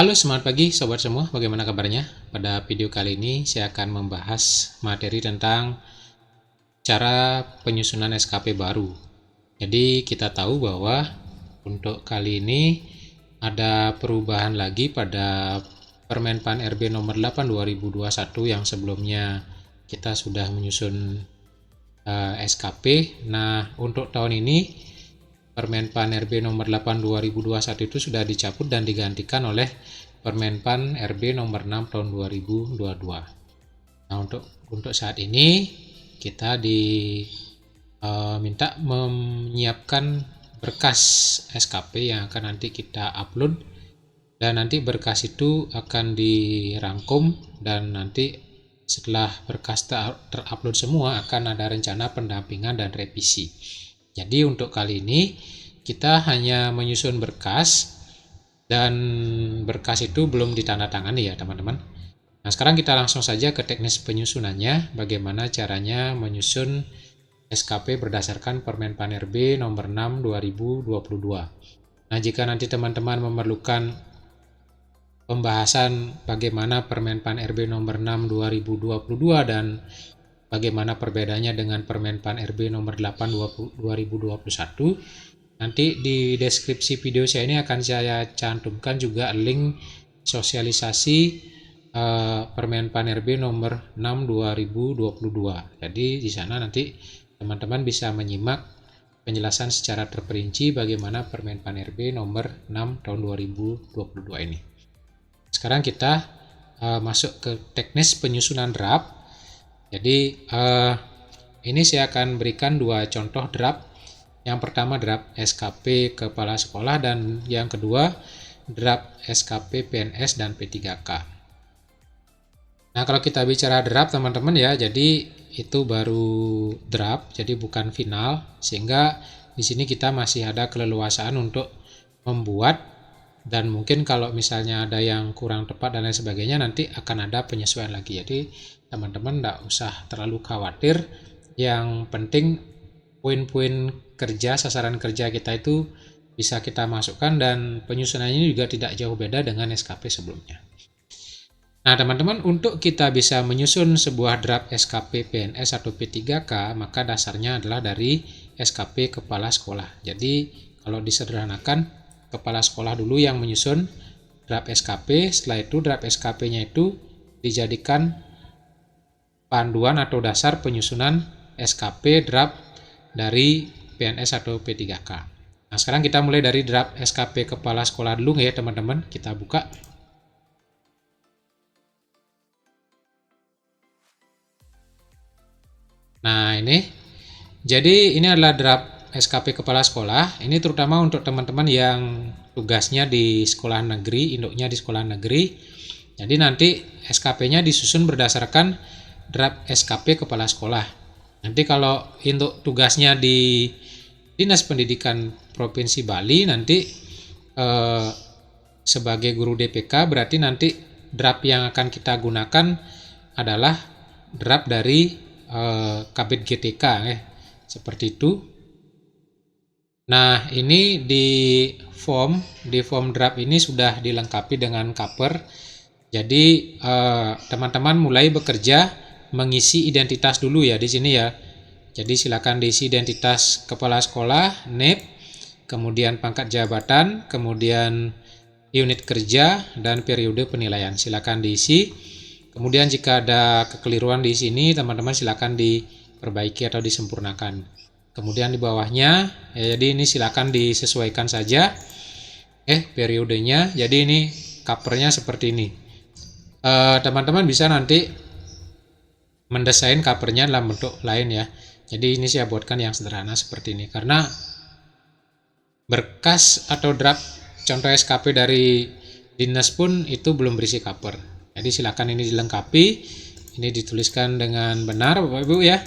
Halo, semangat pagi sobat semua, bagaimana kabarnya? Pada video kali ini saya akan membahas materi tentang cara penyusunan SKP baru. Jadi kita tahu bahwa untuk kali ini ada perubahan lagi pada Permenpan RB nomor 8 2021 yang sebelumnya kita sudah menyusun SKP. Nah, untuk tahun ini Permenpan RB nomor 8 2021 itu sudah dicabut dan digantikan oleh Permenpan RB nomor 6 tahun 2022. Nah, untuk saat ini kita diminta menyiapkan berkas SKP yang akan nanti kita upload, dan nanti berkas itu akan dirangkum, dan nanti setelah berkas terupload semua akan ada rencana pendampingan dan revisi. Jadi untuk kali ini kita hanya menyusun berkas, dan berkas itu belum ditandatangani ya teman-teman. Nah, sekarang kita langsung saja ke teknis penyusunannya, bagaimana caranya menyusun SKP berdasarkan Permenpan RB nomor 6 2022. Nah, jika nanti teman-teman memerlukan pembahasan bagaimana Permenpan RB nomor 6 2022 dan bagaimana perbedaannya dengan Permenpan RB nomor 8 2021, nanti di deskripsi video saya ini akan saya cantumkan juga link sosialisasi Permenpan RB nomor 6 2022. Jadi di sana nanti teman-teman bisa menyimak penjelasan secara terperinci bagaimana Permenpan RB nomor 6 tahun 2022 ini. Sekarang kita masuk ke teknis penyusunan draft. Jadi ini saya akan berikan dua contoh draft. Yang pertama draft SKP Kepala Sekolah, dan yang kedua draft SKP PNS dan P3K. Nah, kalau kita bicara draft teman-teman ya, jadi itu baru draft, jadi bukan final, sehingga di sini kita masih ada keleluasaan untuk membuat, dan mungkin kalau misalnya ada yang kurang tepat dan lain sebagainya nanti akan ada penyesuaian lagi. Jadi teman-teman tidak usah terlalu khawatir, yang penting poin-poin kerja, sasaran kerja kita itu bisa kita masukkan, dan penyusunannya juga tidak jauh beda dengan SKP sebelumnya. Nah teman-teman, untuk kita bisa menyusun sebuah draft SKP PNS atau P3K, maka dasarnya adalah dari SKP Kepala Sekolah. Jadi kalau disederhanakan, Kepala Sekolah dulu yang menyusun draft SKP, setelah itu draft SKP-nya itu dijadikan panduan atau dasar penyusunan SKP draft dari PNS atau P3K. Nah, sekarang kita mulai dari draft SKP Kepala Sekolah dulu ya teman-teman. Kita buka. Nah, ini. Jadi ini adalah draft SKP Kepala Sekolah. Ini terutama untuk teman-teman yang tugasnya di sekolah negeri, induknya di sekolah negeri. Jadi nanti SKP-nya disusun berdasarkan draft SKP Kepala Sekolah. Nanti kalau untuk tugasnya di Dinas Pendidikan Provinsi Bali, nanti sebagai guru DPK, berarti nanti draft yang akan kita gunakan adalah draft dari Kabid GTK seperti itu. Nah, ini di form draft ini sudah dilengkapi dengan cover. Jadi teman-teman mulai bekerja mengisi identitas dulu ya di sini ya. Jadi silakan diisi identitas kepala sekolah, NIP, kemudian pangkat jabatan, kemudian unit kerja, dan periode penilaian. Silakan diisi. Kemudian jika ada kekeliruan di sini, teman-teman silakan diperbaiki atau disempurnakan. Kemudian di bawahnya, jadi ini silakan disesuaikan saja. Periodenya. Jadi ini covernya seperti ini. Teman-teman bisa nanti mendesain covernya dalam bentuk lain ya. Jadi ini saya buatkan yang sederhana seperti ini, karena berkas atau draft contoh SKP dari dinas pun itu belum berisi cover. Jadi silakan ini dilengkapi, ini dituliskan dengan benar Bapak Ibu ya.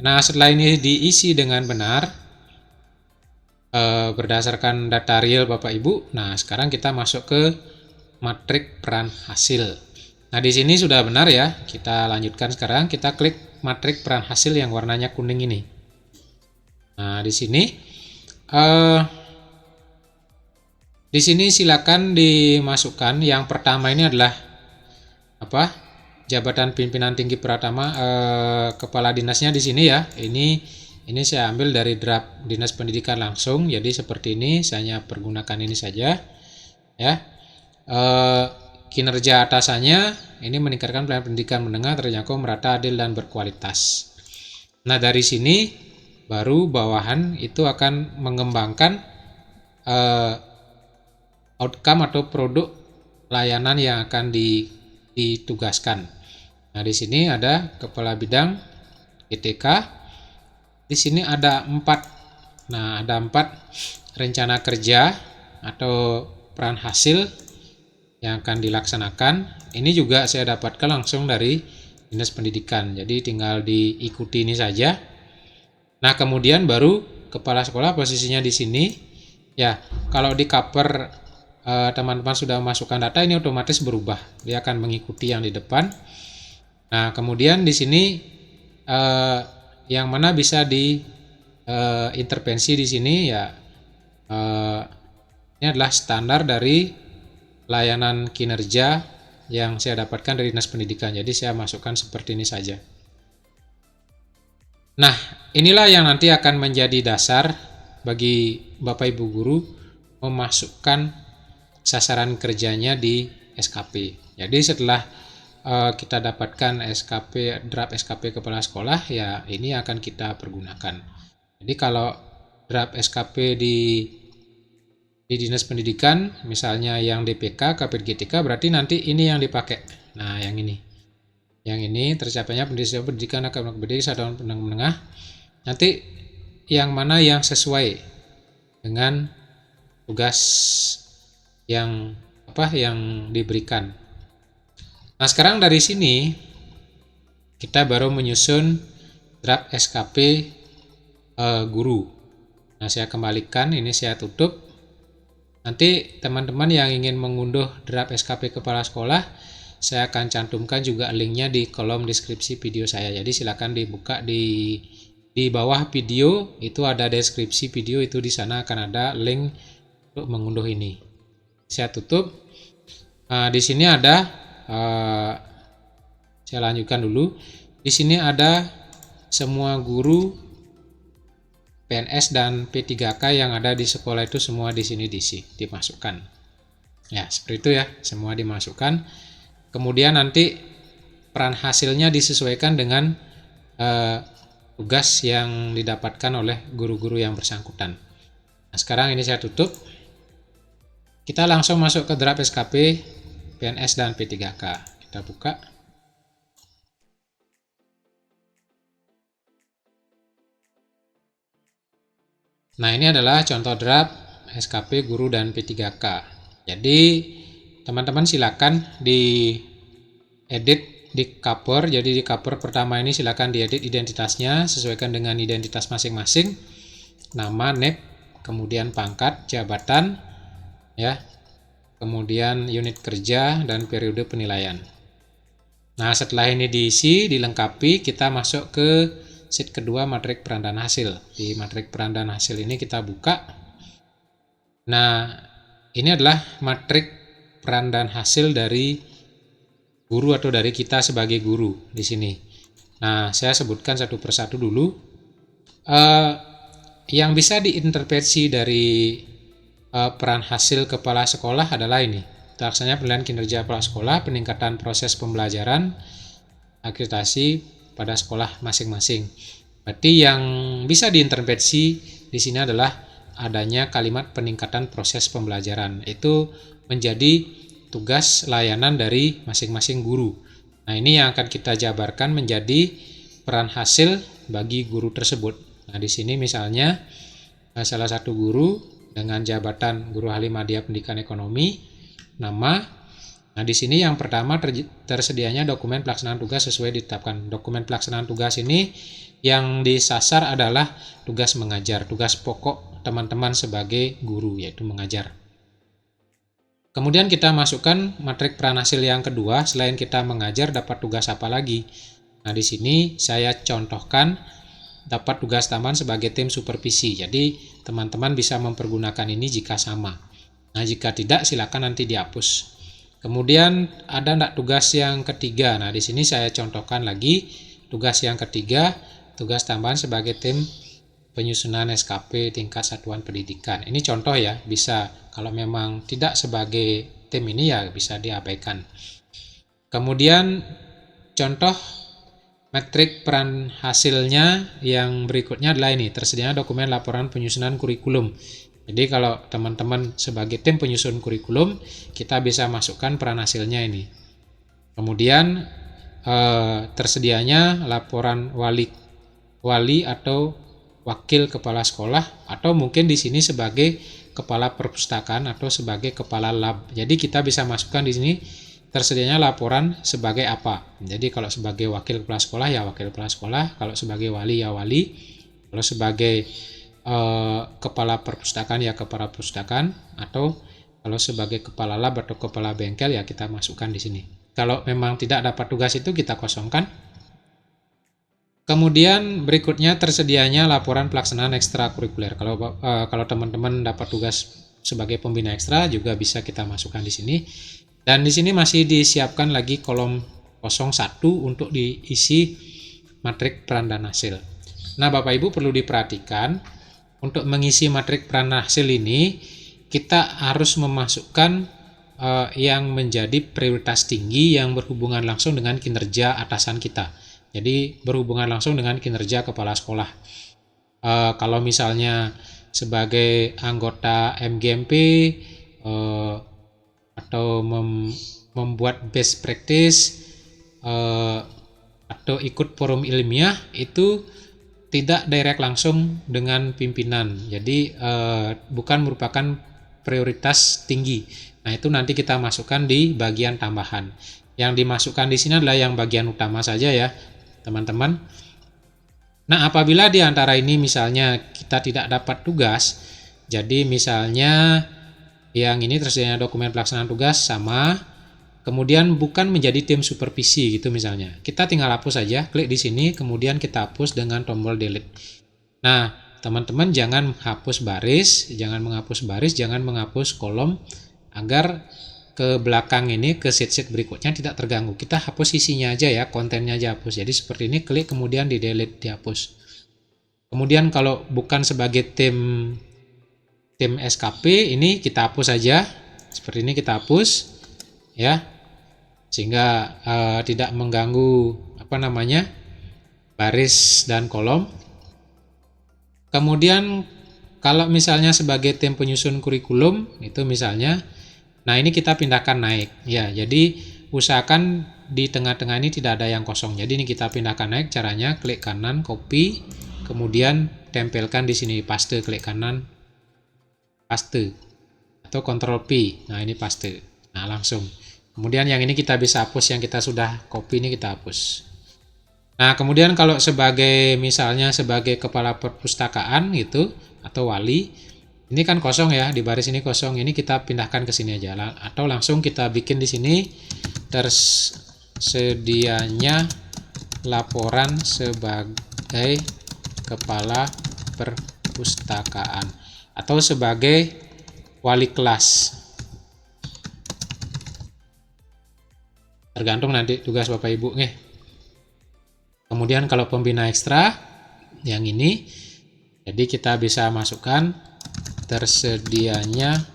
Nah, setelah ini diisi dengan benar berdasarkan data real Bapak Ibu. Nah, sekarang kita masuk ke matrik peran hasil. Nah, di sini sudah benar ya. Kita lanjutkan sekarang, kita klik matrik peran hasil yang warnanya kuning ini. Nah, di sini Di sini silakan dimasukkan. Yang pertama ini adalah apa? Jabatan pimpinan tinggi Pratama, kepala dinasnya di sini ya. Ini saya ambil dari draft Dinas Pendidikan langsung. Jadi seperti ini, saya pergunakan ini saja ya. Kinerja atasannya ini meningkatkan pelayanan pendidikan menengah terjangkau, merata, adil, dan berkualitas. Nah, dari sini baru bawahan itu akan mengembangkan outcome atau produk layanan yang akan ditugaskan. Nah, di sini ada kepala bidang GTK. Di sini ada 4. Nah, ada 4 rencana kerja atau peran hasil yang akan dilaksanakan. Ini juga saya dapatkan langsung dari Dinas Pendidikan. Jadi tinggal diikuti ini saja. Nah, kemudian baru kepala sekolah posisinya di sini. Ya, kalau di cover teman-teman sudah memasukkan data, ini otomatis berubah. Dia akan mengikuti yang di depan. Nah, kemudian di sini yang mana bisa diintervensi di sini ya. Ini adalah standar dari layanan kinerja yang saya dapatkan dari Dinas Pendidikan. Jadi saya masukkan seperti ini saja. Nah, inilah yang nanti akan menjadi dasar bagi Bapak Ibu guru memasukkan sasaran kerjanya di SKP. Jadi setelah kita dapatkan draft SKP kepala sekolah, ya ini akan kita pergunakan. Jadi kalau draft SKP di Dinas Pendidikan, misalnya yang DPK, KPD GTK, berarti nanti ini yang dipakai. Nah, yang ini. Yang ini tercapainya pendidikan akademik berbasis dan menengah. Nanti yang mana yang sesuai dengan tugas yang diberikan. Nah, sekarang dari sini kita baru menyusun draft SKP guru. Nah, saya kembalikan, ini saya tutup. Nanti teman-teman yang ingin mengunduh draft SKP kepala sekolah, saya akan cantumkan juga linknya di kolom deskripsi video saya. Jadi silakan dibuka di bawah video, itu ada deskripsi video, itu di sana akan ada link untuk mengunduh ini. Saya tutup. Nah, di sini ada saya lanjutkan dulu. Di sini ada semua guru PNS dan P3K yang ada di sekolah itu semua di sini dimasukkan. Ya, seperti itu ya, semua dimasukkan. Kemudian nanti peran hasilnya disesuaikan dengan tugas yang didapatkan oleh guru-guru yang bersangkutan. Nah, sekarang ini saya tutup. Kita langsung masuk ke draft SKP PNS dan P3K. Kita buka. Nah, ini adalah contoh draft SKP guru dan P3K. Jadi, teman-teman silakan diedit di cover. Jadi di cover pertama ini silakan diedit identitasnya, sesuaikan dengan identitas masing-masing. Nama, NIP, kemudian pangkat, jabatan, ya. Kemudian unit kerja dan periode penilaian. Nah, setelah ini diisi, dilengkapi, kita masuk ke sheet kedua, matrik peran dan hasil. Di matrik peran dan hasil ini kita buka. Nah, ini adalah matrik peran dan hasil dari guru atau dari kita sebagai guru di sini. Nah, saya sebutkan satu persatu dulu. Yang bisa diintervensi dari peran hasil kepala sekolah adalah ini. Terlaksananya penilaian kinerja kepala sekolah, peningkatan proses pembelajaran, akreditasi pada sekolah masing-masing. Berarti yang bisa diintervensi di sini adalah adanya kalimat peningkatan proses pembelajaran. Itu menjadi tugas layanan dari masing-masing guru. Nah, ini yang akan kita jabarkan menjadi peran hasil bagi guru tersebut. Nah, di sini misalnya salah satu guru dengan jabatan guru ahli madya pendidikan ekonomi, nama. Nah, di sini yang pertama tersedianya dokumen pelaksanaan tugas sesuai ditetapkan. Dokumen pelaksanaan tugas ini yang disasar adalah tugas mengajar, tugas pokok teman-teman sebagai guru, yaitu mengajar. Kemudian kita masukkan matrik peran hasil yang kedua, selain kita mengajar dapat tugas apa lagi? Nah, di sini saya contohkan dapat tugas tambahan sebagai tim supervisi. Jadi, teman-teman bisa mempergunakan ini jika sama. Nah, jika tidak silakan nanti dihapus. Kemudian ada enggak tugas yang ketiga? Nah, di sini saya contohkan lagi tugas yang ketiga, tugas tambahan sebagai tim penyusunan SKP tingkat satuan pendidikan. Ini contoh ya, bisa kalau memang tidak sebagai tim ini ya bisa diabaikan. Kemudian contoh metrik peran hasilnya yang berikutnya adalah ini, tersedianya dokumen laporan penyusunan kurikulum. Jadi kalau teman-teman sebagai tim penyusun kurikulum, kita bisa masukkan peran hasilnya ini. Kemudian tersedianya laporan wali atau wakil kepala sekolah, atau mungkin di sini sebagai kepala perpustakaan atau sebagai kepala lab. Jadi kita bisa masukkan di sini tersedianya laporan sebagai apa. Jadi kalau sebagai wakil kepala sekolah ya wakil kepala sekolah, kalau sebagai wali ya wali, kalau sebagai kepala perpustakaan ya kepala perpustakaan, atau kalau sebagai kepala lab atau kepala bengkel ya kita masukkan di sini. Kalau memang tidak dapat tugas itu kita kosongkan. Kemudian berikutnya tersedianya laporan pelaksanaan ekstrakurikuler. Kalau teman-teman dapat tugas sebagai pembina ekstra juga bisa kita masukkan di sini. Dan di sini masih disiapkan lagi kolom 01 untuk diisi matrik peran dan hasil. Nah, Bapak Ibu perlu diperhatikan, untuk mengisi matrik peran hasil ini kita harus memasukkan yang menjadi prioritas tinggi yang berhubungan langsung dengan kinerja atasan kita. Jadi berhubungan langsung dengan kinerja kepala sekolah. Kalau misalnya sebagai anggota MGMP atau membuat best practice atau ikut forum ilmiah, itu tidak direct langsung dengan pimpinan. Jadi bukan merupakan prioritas tinggi. Nah, itu nanti kita masukkan di bagian tambahan. Yang dimasukkan di sini adalah yang bagian utama saja ya, teman-teman. Nah, apabila di antara ini misalnya kita tidak dapat tugas, jadi misalnya yang ini tersedianya dokumen pelaksanaan tugas sama, kemudian bukan menjadi tim supervisi gitu misalnya. Kita tinggal hapus saja, klik di sini, kemudian kita hapus dengan tombol delete. Nah, teman-teman jangan hapus baris, jangan menghapus kolom, agar ke belakang ini, ke sheet-sheet berikutnya tidak terganggu. Kita hapus isinya aja ya, kontennya aja hapus. Jadi seperti ini, klik kemudian di delete, dihapus. Kemudian kalau bukan sebagai tim SKP, ini kita hapus saja. Seperti ini kita hapus ya, sehingga tidak mengganggu baris dan kolom. Kemudian kalau misalnya sebagai tim penyusun kurikulum itu misalnya, nah ini kita pindahkan naik ya. Jadi usahakan di tengah-tengah ini tidak ada yang kosong. Jadi ini kita pindahkan naik, caranya klik kanan copy, kemudian tempelkan di sini paste, klik kanan paste atau Ctrl P. Nah, ini paste. Nah, langsung. Kemudian yang ini kita bisa hapus, yang kita sudah copy ini kita hapus. Nah, kemudian kalau misalnya sebagai kepala perpustakaan gitu atau wali, ini kan kosong ya, di baris ini kosong. Ini kita pindahkan ke sini aja, atau langsung kita bikin di sini tersedianya laporan sebagai kepala perpustakaan atau sebagai wali kelas. Tergantung nanti tugas Bapak Ibu nih. Kemudian kalau pembina ekstra yang ini, jadi kita bisa masukkan tersedianya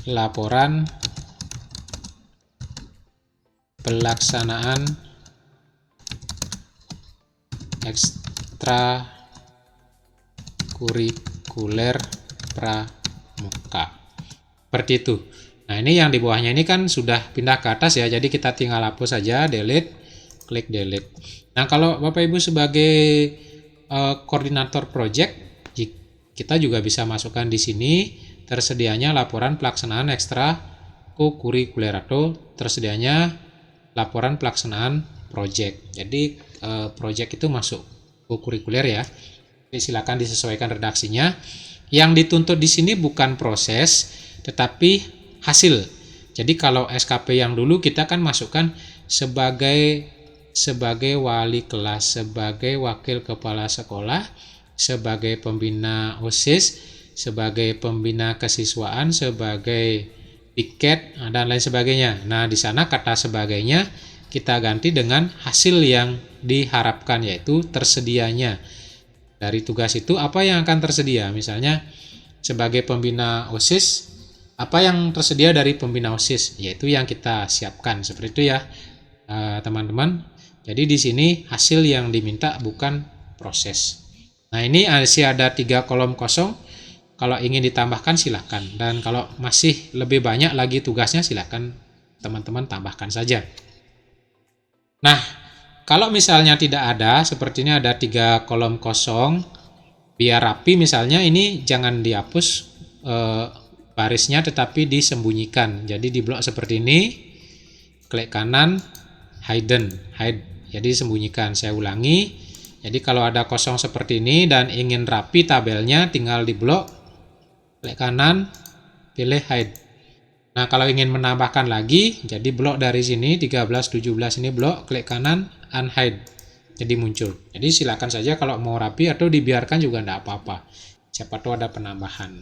laporan pelaksanaan ekstra kurikuler pramuka. Seperti itu. Nah, ini yang di bawahnya ini kan sudah pindah ke atas ya, jadi kita tinggal hapus saja, delete, klik delete. Nah, kalau Bapak Ibu sebagai koordinator project, kita juga bisa masukkan di sini tersedianya laporan pelaksanaan ekstra kurikuler atau tersedianya laporan pelaksanaan project. Jadi project itu masuk kurikuler ya. Jadi silakan disesuaikan redaksinya. Yang dituntut di sini bukan proses, tetapi hasil. Jadi kalau SKP yang dulu kita kan masukkan sebagai wali kelas, sebagai wakil kepala sekolah, sebagai pembina OSIS, sebagai pembina kesiswaan, sebagai piket, dan lain sebagainya. Nah, di sana kata sebagainya kita ganti dengan hasil yang diharapkan, yaitu tersedianya. Dari tugas itu apa yang akan tersedia? Misalnya sebagai pembina OSIS, apa yang tersedia dari pembina OSIS? Yaitu yang kita siapkan. Seperti itu ya, teman-teman. Jadi di sini hasil yang diminta, bukan proses. Nah, ini masih ada 3 kolom kosong. Kalau ingin ditambahkan silahkan. Dan kalau masih lebih banyak lagi tugasnya, silahkan teman-teman tambahkan saja. Nah, kalau misalnya tidak ada, sepertinya ada 3 kolom kosong, biar rapi misalnya, ini jangan dihapus barisnya, tetapi disembunyikan. Jadi di blok seperti ini, klik kanan, hide. Jadi sembunyikan. Saya ulangi. Jadi kalau ada kosong seperti ini dan ingin rapi tabelnya, tinggal di blok, klik kanan, pilih hide. Nah, kalau ingin menambahkan lagi, jadi blok dari sini 13, 17 ini blok, klik kanan, unhide. Jadi muncul. Jadi silakan saja kalau mau rapi, atau dibiarkan juga tidak apa-apa. Siapa tahu ada penambahan.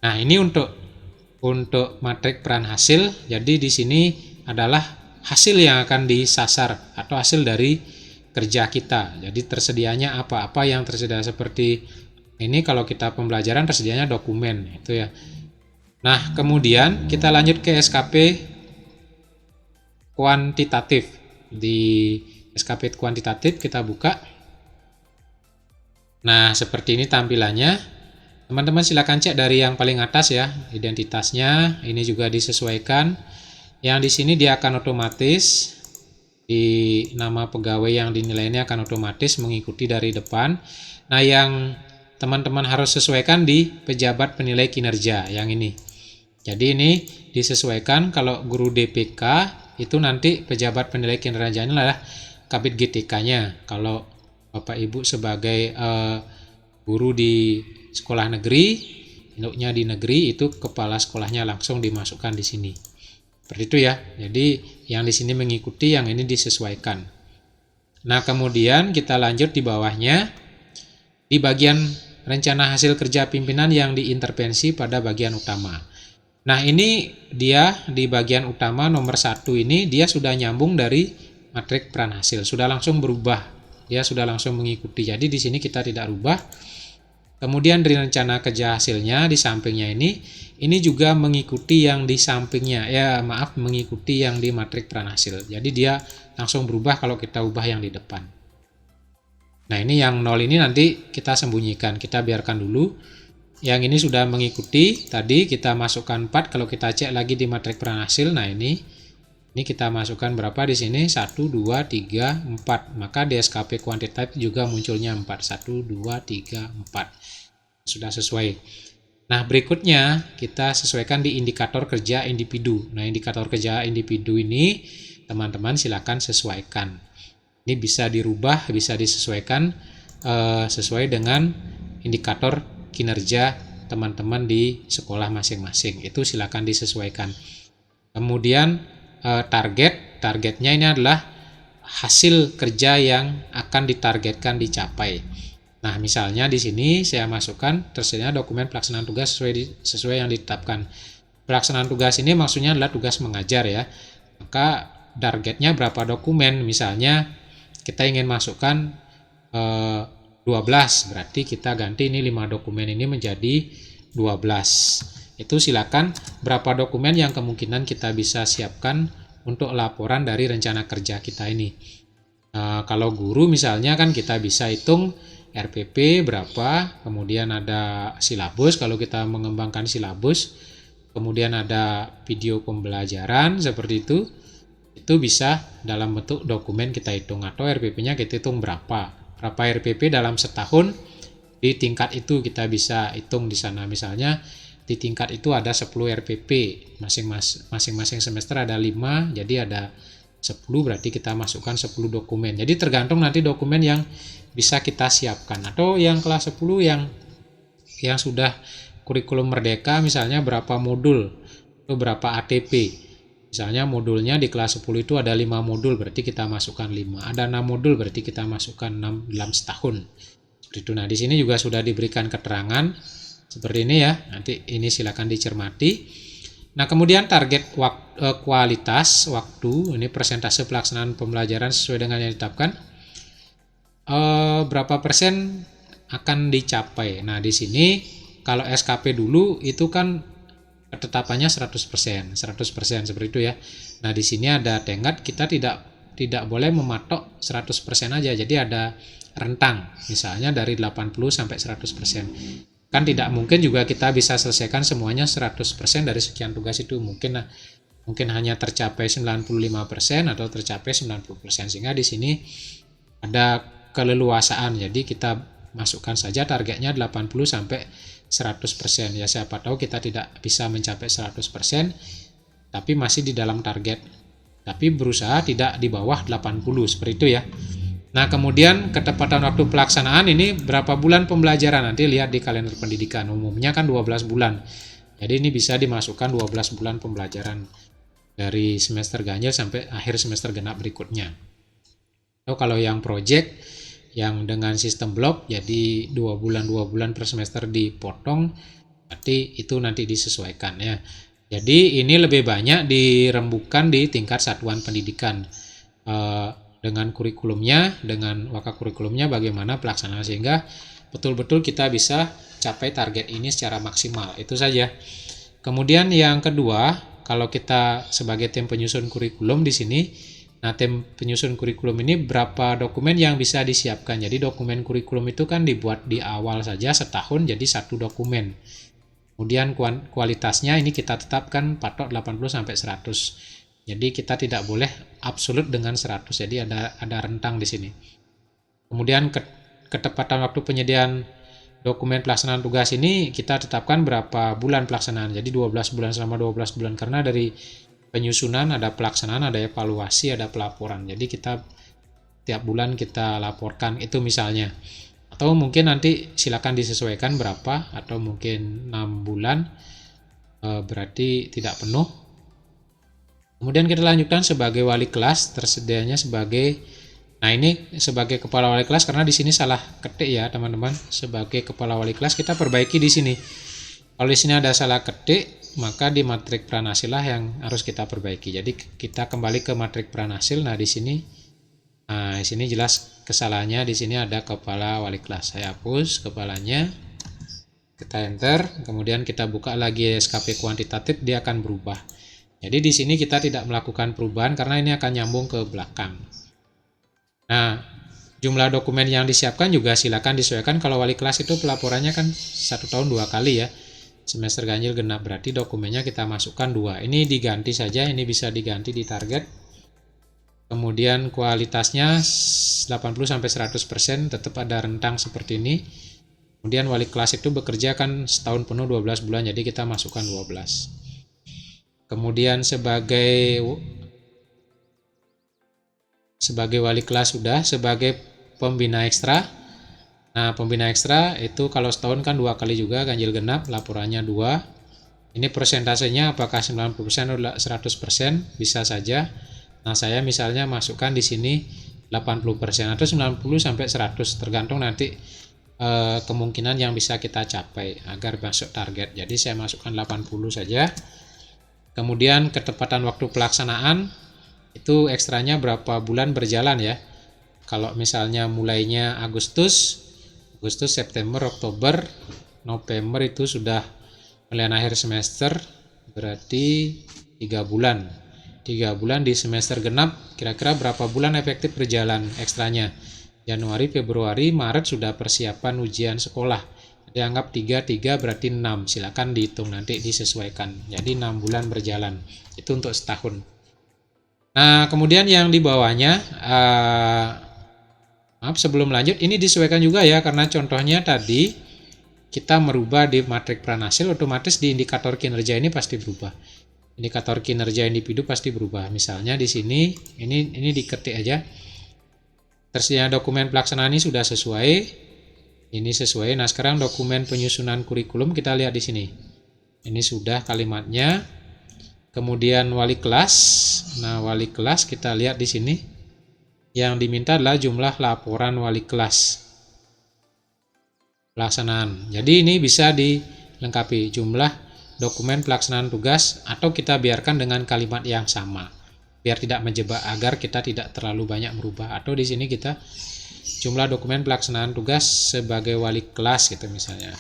Nah, ini untuk matrik peran hasil. Jadi di sini adalah hasil yang akan disasar atau hasil dari kerja kita. Jadi tersedianya apa yang tersedia, seperti ini kalau kita pembelajaran tersedianya dokumen itu ya. Nah, kemudian kita lanjut ke SKP kuantitatif. Di SKP kuantitatif kita buka. Nah, seperti ini tampilannya. Teman-teman silakan cek dari yang paling atas ya, identitasnya. Ini juga disesuaikan. Yang di sini dia akan otomatis, di nama pegawai yang dinilai ini akan otomatis mengikuti dari depan. Nah, yang teman-teman harus sesuaikan di pejabat penilai kinerja yang ini. Jadi ini disesuaikan. Kalau guru DPK itu nanti pejabat penilai kinerjanya adalah Kabid GTK-nya. Kalau Bapak Ibu sebagai guru di sekolah negeri, induknya di negeri, itu kepala sekolahnya langsung dimasukkan di sini. Seperti itu ya. Jadi yang di sini mengikuti, yang ini disesuaikan. Nah, kemudian kita lanjut di bawahnya, di bagian rencana hasil kerja pimpinan yang diintervensi pada bagian utama. Nah, ini dia di bagian utama nomor 1 ini, dia sudah nyambung dari matrik peran hasil, sudah langsung berubah, dia sudah langsung mengikuti. Jadi di sini kita tidak rubah. Kemudian dari rencana kerja hasilnya di sampingnya ini juga mengikuti yang di sampingnya, mengikuti yang di matrik peran hasil. Jadi dia langsung berubah kalau kita ubah yang di depan. Nah, ini yang 0 ini nanti kita sembunyikan, kita biarkan dulu. Yang ini sudah mengikuti, tadi kita masukkan 4, kalau kita cek lagi di matrik peran hasil, nah ini kita masukkan berapa di sini? 1, 2, 3, 4. Maka di SKP kuantitatif juga munculnya 4. 1, 2, 3, 4. Sudah sesuai. Nah, berikutnya kita sesuaikan di indikator kerja individu. Nah, indikator kerja individu ini teman-teman silakan sesuaikan. Ini bisa dirubah, bisa disesuaikan sesuai dengan indikator kinerja teman-teman di sekolah masing-masing. Itu silakan disesuaikan. Kemudian targetnya ini adalah hasil kerja yang akan ditargetkan dicapai. Nah, misalnya di sini saya masukkan tersedia dokumen pelaksanaan tugas sesuai yang ditetapkan. Pelaksanaan tugas ini maksudnya adalah tugas mengajar ya. Maka targetnya berapa dokumen? Misalnya kita ingin masukkan 12, berarti kita ganti ini 5 dokumen ini menjadi 12. Itu silakan berapa dokumen yang kemungkinan kita bisa siapkan untuk laporan dari rencana kerja kita ini. Kalau guru misalnya kan kita bisa hitung RPP berapa, kemudian ada silabus kalau kita mengembangkan silabus, kemudian ada video pembelajaran seperti itu bisa dalam bentuk dokumen kita hitung, atau RPP-nya kita hitung berapa RPP dalam setahun. Di tingkat itu kita bisa hitung di sana. Misalnya di tingkat itu ada 10 RPP, masing-masing semester ada 5, jadi ada 10, berarti kita masukkan 10 dokumen. Jadi tergantung nanti dokumen yang bisa kita siapkan. Atau yang kelas 10 yang sudah kurikulum merdeka, misalnya berapa modul atau berapa ATP. Misalnya modulnya di kelas 10 itu ada 5 modul, berarti kita masukkan 5. Ada 6 modul, berarti kita masukkan 6 dalam setahun. Seperti itu. Nah, di sini juga sudah diberikan keterangan Seperti ini ya. Nanti ini silakan dicermati. Nah, kemudian target kualitas waktu, ini persentase pelaksanaan pembelajaran sesuai dengan yang ditetapkan. Berapa persen akan dicapai. Nah, di sini kalau SKP dulu itu kan ketetapannya 100%, 100% seperti itu ya. Nah, di sini ada tenggat, kita tidak boleh mematok 100% aja. Jadi ada rentang, misalnya dari 80 sampai 100%. Kan tidak mungkin juga kita bisa selesaikan semuanya 100% dari sekian tugas itu. Mungkin hanya tercapai 95% atau tercapai 90%. Sehingga di sini ada keleluasaan. Jadi kita masukkan saja targetnya 80 sampai 100%. Ya, siapa tahu kita tidak bisa mencapai 100%, tapi masih di dalam target. Tapi berusaha tidak di bawah 80, seperti itu ya. Nah, kemudian ketepatan waktu pelaksanaan ini berapa bulan pembelajaran, nanti lihat di kalender pendidikan. Umumnya kan 12 bulan. Jadi ini bisa dimasukkan 12 bulan pembelajaran dari semester ganjil sampai akhir semester genap berikutnya. Atau kalau yang project yang dengan sistem blok, jadi 2 bulan per semester dipotong, berarti itu nanti disesuaikan ya. Jadi ini lebih banyak dirembukan di tingkat satuan pendidikan. Dengan kurikulumnya, dengan wakakurikulumnya bagaimana pelaksanaan, sehingga betul-betul kita bisa capai target ini secara maksimal. Itu saja. Kemudian yang kedua, kalau kita sebagai tim penyusun kurikulum di sini, nah tim penyusun kurikulum ini berapa dokumen yang bisa disiapkan. Jadi dokumen kurikulum itu kan dibuat di awal saja setahun jadi satu dokumen. Kemudian kualitasnya ini kita tetapkan patok 80 sampai 100. Jadi kita tidak boleh absolut dengan 100. Jadi ada rentang di sini. Kemudian ketepatan waktu penyediaan dokumen pelaksanaan tugas ini kita tetapkan berapa bulan pelaksanaan. Jadi 12 bulan, selama 12 bulan, karena dari penyusunan ada pelaksanaan, ada evaluasi, ada pelaporan. Jadi kita tiap bulan kita laporkan itu misalnya. Atau mungkin nanti silakan disesuaikan berapa, atau mungkin 6 bulan berarti tidak penuh. Kemudian kita lanjutkan sebagai wali kelas, tersedianya sebagai, nah ini sebagai kepala wali kelas karena di sini salah ketik ya teman-teman. Sebagai kepala wali kelas kita perbaiki di sini. Kalau di sini ada salah ketik, maka di matrik pranasil lah yang harus kita perbaiki. Jadi kita kembali ke matrik pranasil. Nah di sini jelas kesalahannya. Di sini ada kepala wali kelas. Saya hapus kepalanya. Kita enter. Kemudian kita buka lagi SKP kuantitatif, dia akan berubah. Jadi di sini kita tidak melakukan perubahan karena ini akan nyambung ke belakang. Nah, jumlah dokumen yang disiapkan juga silakan disesuaikan. Kalau wali kelas itu pelaporannya kan 1 tahun 2 kali ya. Semester ganjil genap berarti dokumennya kita masukkan 2. Ini diganti saja, ini bisa diganti di target. Kemudian kualitasnya 80-100%, tetap ada rentang seperti ini. Kemudian wali kelas itu bekerja kan setahun penuh 12 bulan, jadi kita masukkan 12. Kemudian sebagai wali kelas sudah, sebagai pembina ekstra. Nah, pembina ekstra itu kalau setahun kan 2 kali juga ganjil genap, laporannya 2. Ini persentasenya apakah 90% atau 100%, bisa saja. Nah, saya misalnya masukkan di sini 80% atau 90 sampai 100, tergantung nanti kemungkinan yang bisa kita capai agar masuk target. Jadi saya masukkan 80 saja. Kemudian ketepatan waktu pelaksanaan itu ekstranya berapa bulan berjalan ya. Kalau misalnya mulainya Agustus, September, Oktober, November itu sudah pilihan akhir semester, berarti 3 bulan. 3 bulan di semester genap, kira-kira berapa bulan efektif berjalan ekstranya? Januari, Februari, Maret sudah persiapan ujian sekolah. Dianggap 3 berarti 6. Silakan dihitung nanti disesuaikan. Jadi 6 bulan berjalan. Itu untuk setahun. Nah, kemudian yang di bawahnya sebelum lanjut ini disesuaikan juga ya, karena contohnya tadi kita merubah di matrik pranasil, otomatis di indikator kinerja ini pasti berubah. Indikator kinerja individu pasti berubah. Misalnya di sini ini diketik aja. Tersedia dokumen pelaksanaan ini sudah sesuai. Ini sesuai. Nah, sekarang dokumen penyusunan kurikulum kita lihat di sini. Ini sudah kalimatnya. Kemudian wali kelas. Nah, wali kelas kita lihat di sini. Yang diminta adalah jumlah laporan wali kelas pelaksanaan. Jadi ini bisa lengkapi jumlah dokumen pelaksanaan tugas, atau kita biarkan dengan kalimat yang sama biar tidak menjebak, agar kita tidak terlalu banyak merubah. Atau di sini kita jumlah dokumen pelaksanaan tugas sebagai wali kelas gitu misalnya,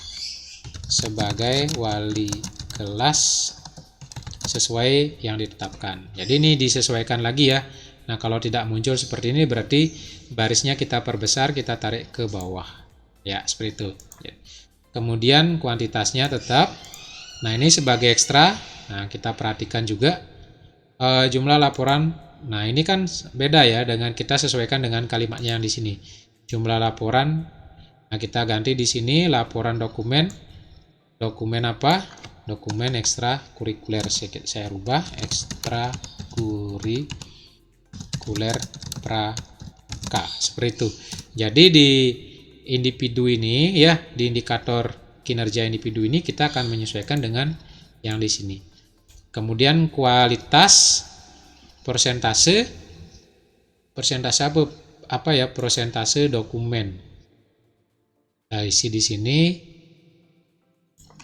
sebagai wali kelas sesuai yang ditetapkan. Jadi ini disesuaikan lagi ya. Nah, kalau tidak muncul seperti ini berarti barisnya kita perbesar, kita tarik ke bawah. Ya, seperti itu. Kemudian kuantitasnya tetap. Nah, ini sebagai ekstra. Nah, kita perhatikan juga jumlah laporan. Nah, ini kan beda ya dengan kita sesuaikan dengan kalimatnya yang di sini. Jumlah laporan. Nah, kita ganti di sini laporan dokumen. Dokumen apa? Dokumen ekstrakurikuler. Saya rubah ekstrakurikuler pramuka. Seperti itu. Jadi di individu ini ya, di indikator kinerja individu ini kita akan menyesuaikan dengan yang di sini. Kemudian kualitas, persentase apa ya? Persentase dokumen. Nah, isi di sini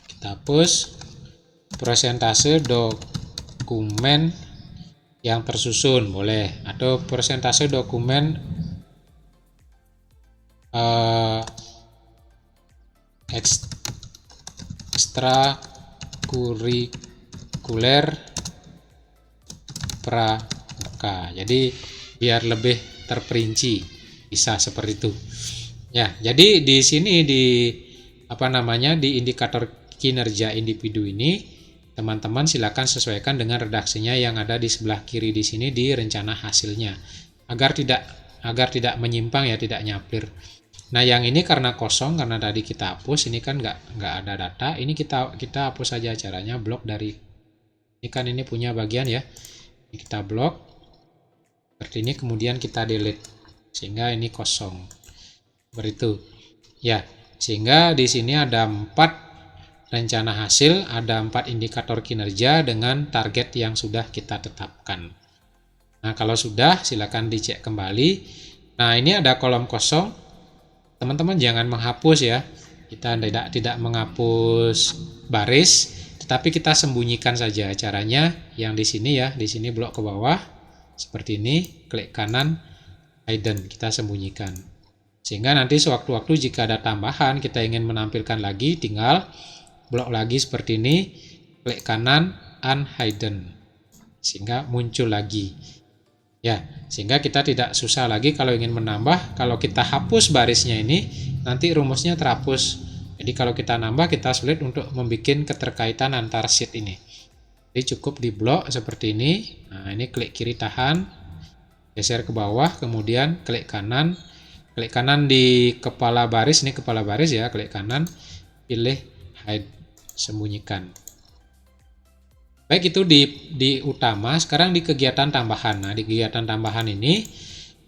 kita hapus persentase dokumen yang tersusun boleh, atau persentase dokumen ekstrakurikuler pramuka. Jadi biar lebih terperinci bisa seperti itu. Ya, jadi di sini di indikator kinerja individu ini teman-teman silakan sesuaikan dengan redaksinya yang ada di sebelah kiri di sini di rencana hasilnya, agar tidak menyimpang ya, tidak nyaplir. Nah, yang ini karena kosong, karena tadi kita hapus, ini kan nggak ada data, ini kita hapus saja. Caranya blok dari ini, kan ini punya bagian ya, ini kita blok seperti ini, kemudian kita delete sehingga ini kosong seperti itu ya. Sehingga di sini ada 4 rencana hasil, ada 4 indikator kinerja dengan target yang sudah kita tetapkan. Nah, kalau sudah silakan dicek kembali. Nah, ini ada kolom kosong. Teman-teman jangan menghapus ya. Kita tidak menghapus baris, tetapi kita sembunyikan saja. Caranya yang di sini ya, di sini blok ke bawah seperti ini, klik kanan hidden, kita sembunyikan. Sehingga nanti sewaktu-waktu jika ada tambahan kita ingin menampilkan lagi, tinggal blok lagi seperti ini, klik kanan unhidden, sehingga muncul lagi. Ya, sehingga kita tidak susah lagi kalau ingin menambah. Kalau kita hapus barisnya ini, nanti rumusnya terhapus. Jadi kalau kita nambah, kita sulit untuk membuat keterkaitan antar sheet ini. Jadi cukup di blok seperti ini. Nah, ini klik kiri tahan, geser ke bawah, kemudian klik kanan di kepala baris, ini kepala baris ya, klik kanan, pilih hide, sembunyikan. Baik, itu di utama. Sekarang di kegiatan tambahan. Nah, di kegiatan tambahan ini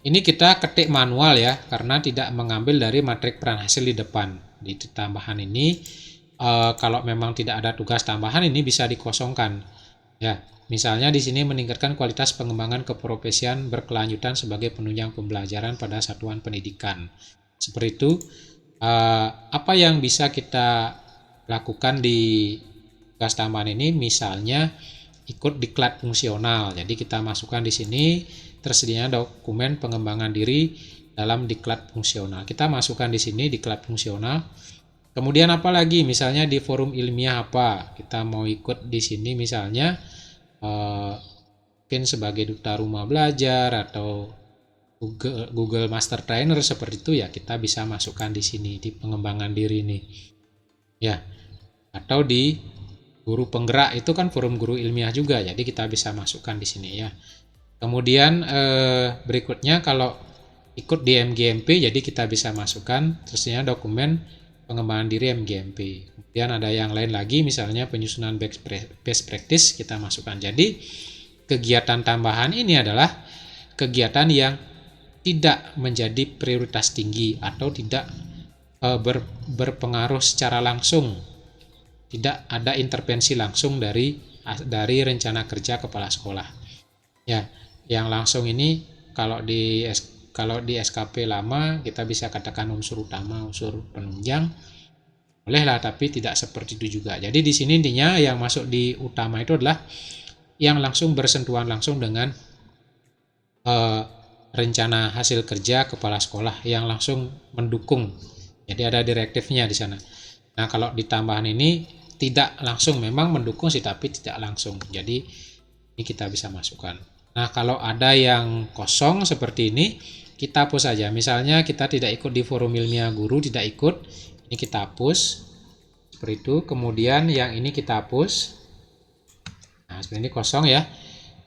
kita ketik manual ya, karena tidak mengambil dari matrik peran hasil di depan. Di tambahan ini kalau memang tidak ada tugas tambahan, ini bisa dikosongkan. Ya, misalnya di sini meningkatkan kualitas pengembangan keprofesian berkelanjutan sebagai penunjang pembelajaran pada satuan pendidikan. Seperti itu. Apa yang bisa kita lakukan di tugas tambahan ini, misalnya ikut diklat fungsional. Jadi kita masukkan di sini tersedia dokumen pengembangan diri dalam diklat fungsional. Kita masukkan di sini diklat fungsional. Kemudian apa lagi? Misalnya di forum ilmiah apa? Kita mau ikut di sini misalnya mungkin sebagai duta rumah belajar atau Google Master Trainer seperti itu ya, kita bisa masukkan di sini di pengembangan diri ini. Ya. Atau di guru penggerak, itu kan forum guru ilmiah juga, jadi kita bisa masukkan di sini ya. Kemudian berikutnya kalau ikut di MGMP, jadi kita bisa masukkan terusnya dokumen pengembangan diri MGMP. Kemudian ada yang lain lagi, misalnya penyusunan best practice, kita masukkan. Jadi kegiatan tambahan ini adalah kegiatan yang tidak menjadi prioritas tinggi atau tidak berpengaruh secara langsung. Tidak ada intervensi langsung dari rencana kerja kepala sekolah. Ya, yang langsung ini kalau di SKP lama kita bisa katakan unsur utama, unsur penunjang. Boleh lah, tapi tidak seperti itu juga. Jadi di sini intinya yang masuk di utama itu adalah yang langsung bersentuhan langsung dengan rencana hasil kerja kepala sekolah, yang langsung mendukung. Jadi ada direktifnya di sana. Nah, kalau di tambahan ini tidak langsung, memang mendukung sih tapi tidak langsung. Jadi ini kita bisa masukkan. Nah, kalau ada yang kosong seperti ini, kita hapus saja. Misalnya kita tidak ikut di forum ilmiah guru, tidak ikut, ini kita hapus seperti itu. Kemudian yang ini kita hapus. Nah, seperti ini kosong ya.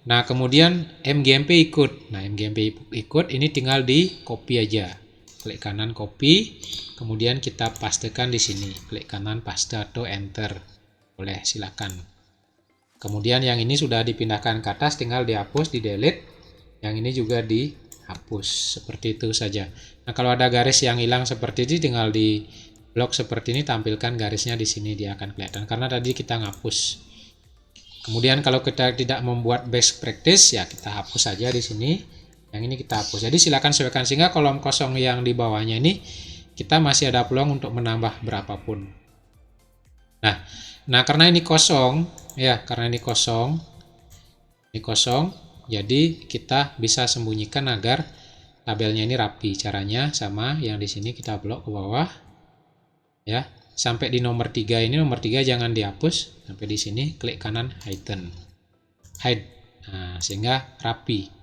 Nah, kemudian MGMP ikut. Nah, MGMP ikut, ini tinggal di copy aja. Klik kanan copy, kemudian kita pastekan di sini. Klik kanan paste atau enter. Boleh, silakan. Kemudian yang ini sudah dipindahkan ke atas, tinggal dihapus, di delete. Yang ini juga dihapus. Seperti itu saja. Nah, kalau ada garis yang hilang seperti ini, tinggal di blok seperti ini, tampilkan garisnya di sini, dia akan kelihatan. Karena tadi kita ngapus. Kemudian kalau kita tidak membuat best practice, ya kita hapus saja di sini. Yang ini kita hapus. Jadi silakan sesuaikan, sehingga kolom kosong yang di bawahnya ini kita masih ada peluang untuk menambah berapapun. Nah, karena ini kosong, ya karena ini kosong, jadi kita bisa sembunyikan agar tabelnya ini rapi. Caranya sama, yang di sini kita blok ke bawah, ya. Sampai di nomor 3 ini, nomor 3 jangan dihapus. Sampai di sini klik kanan hide. Nah, sehingga rapi.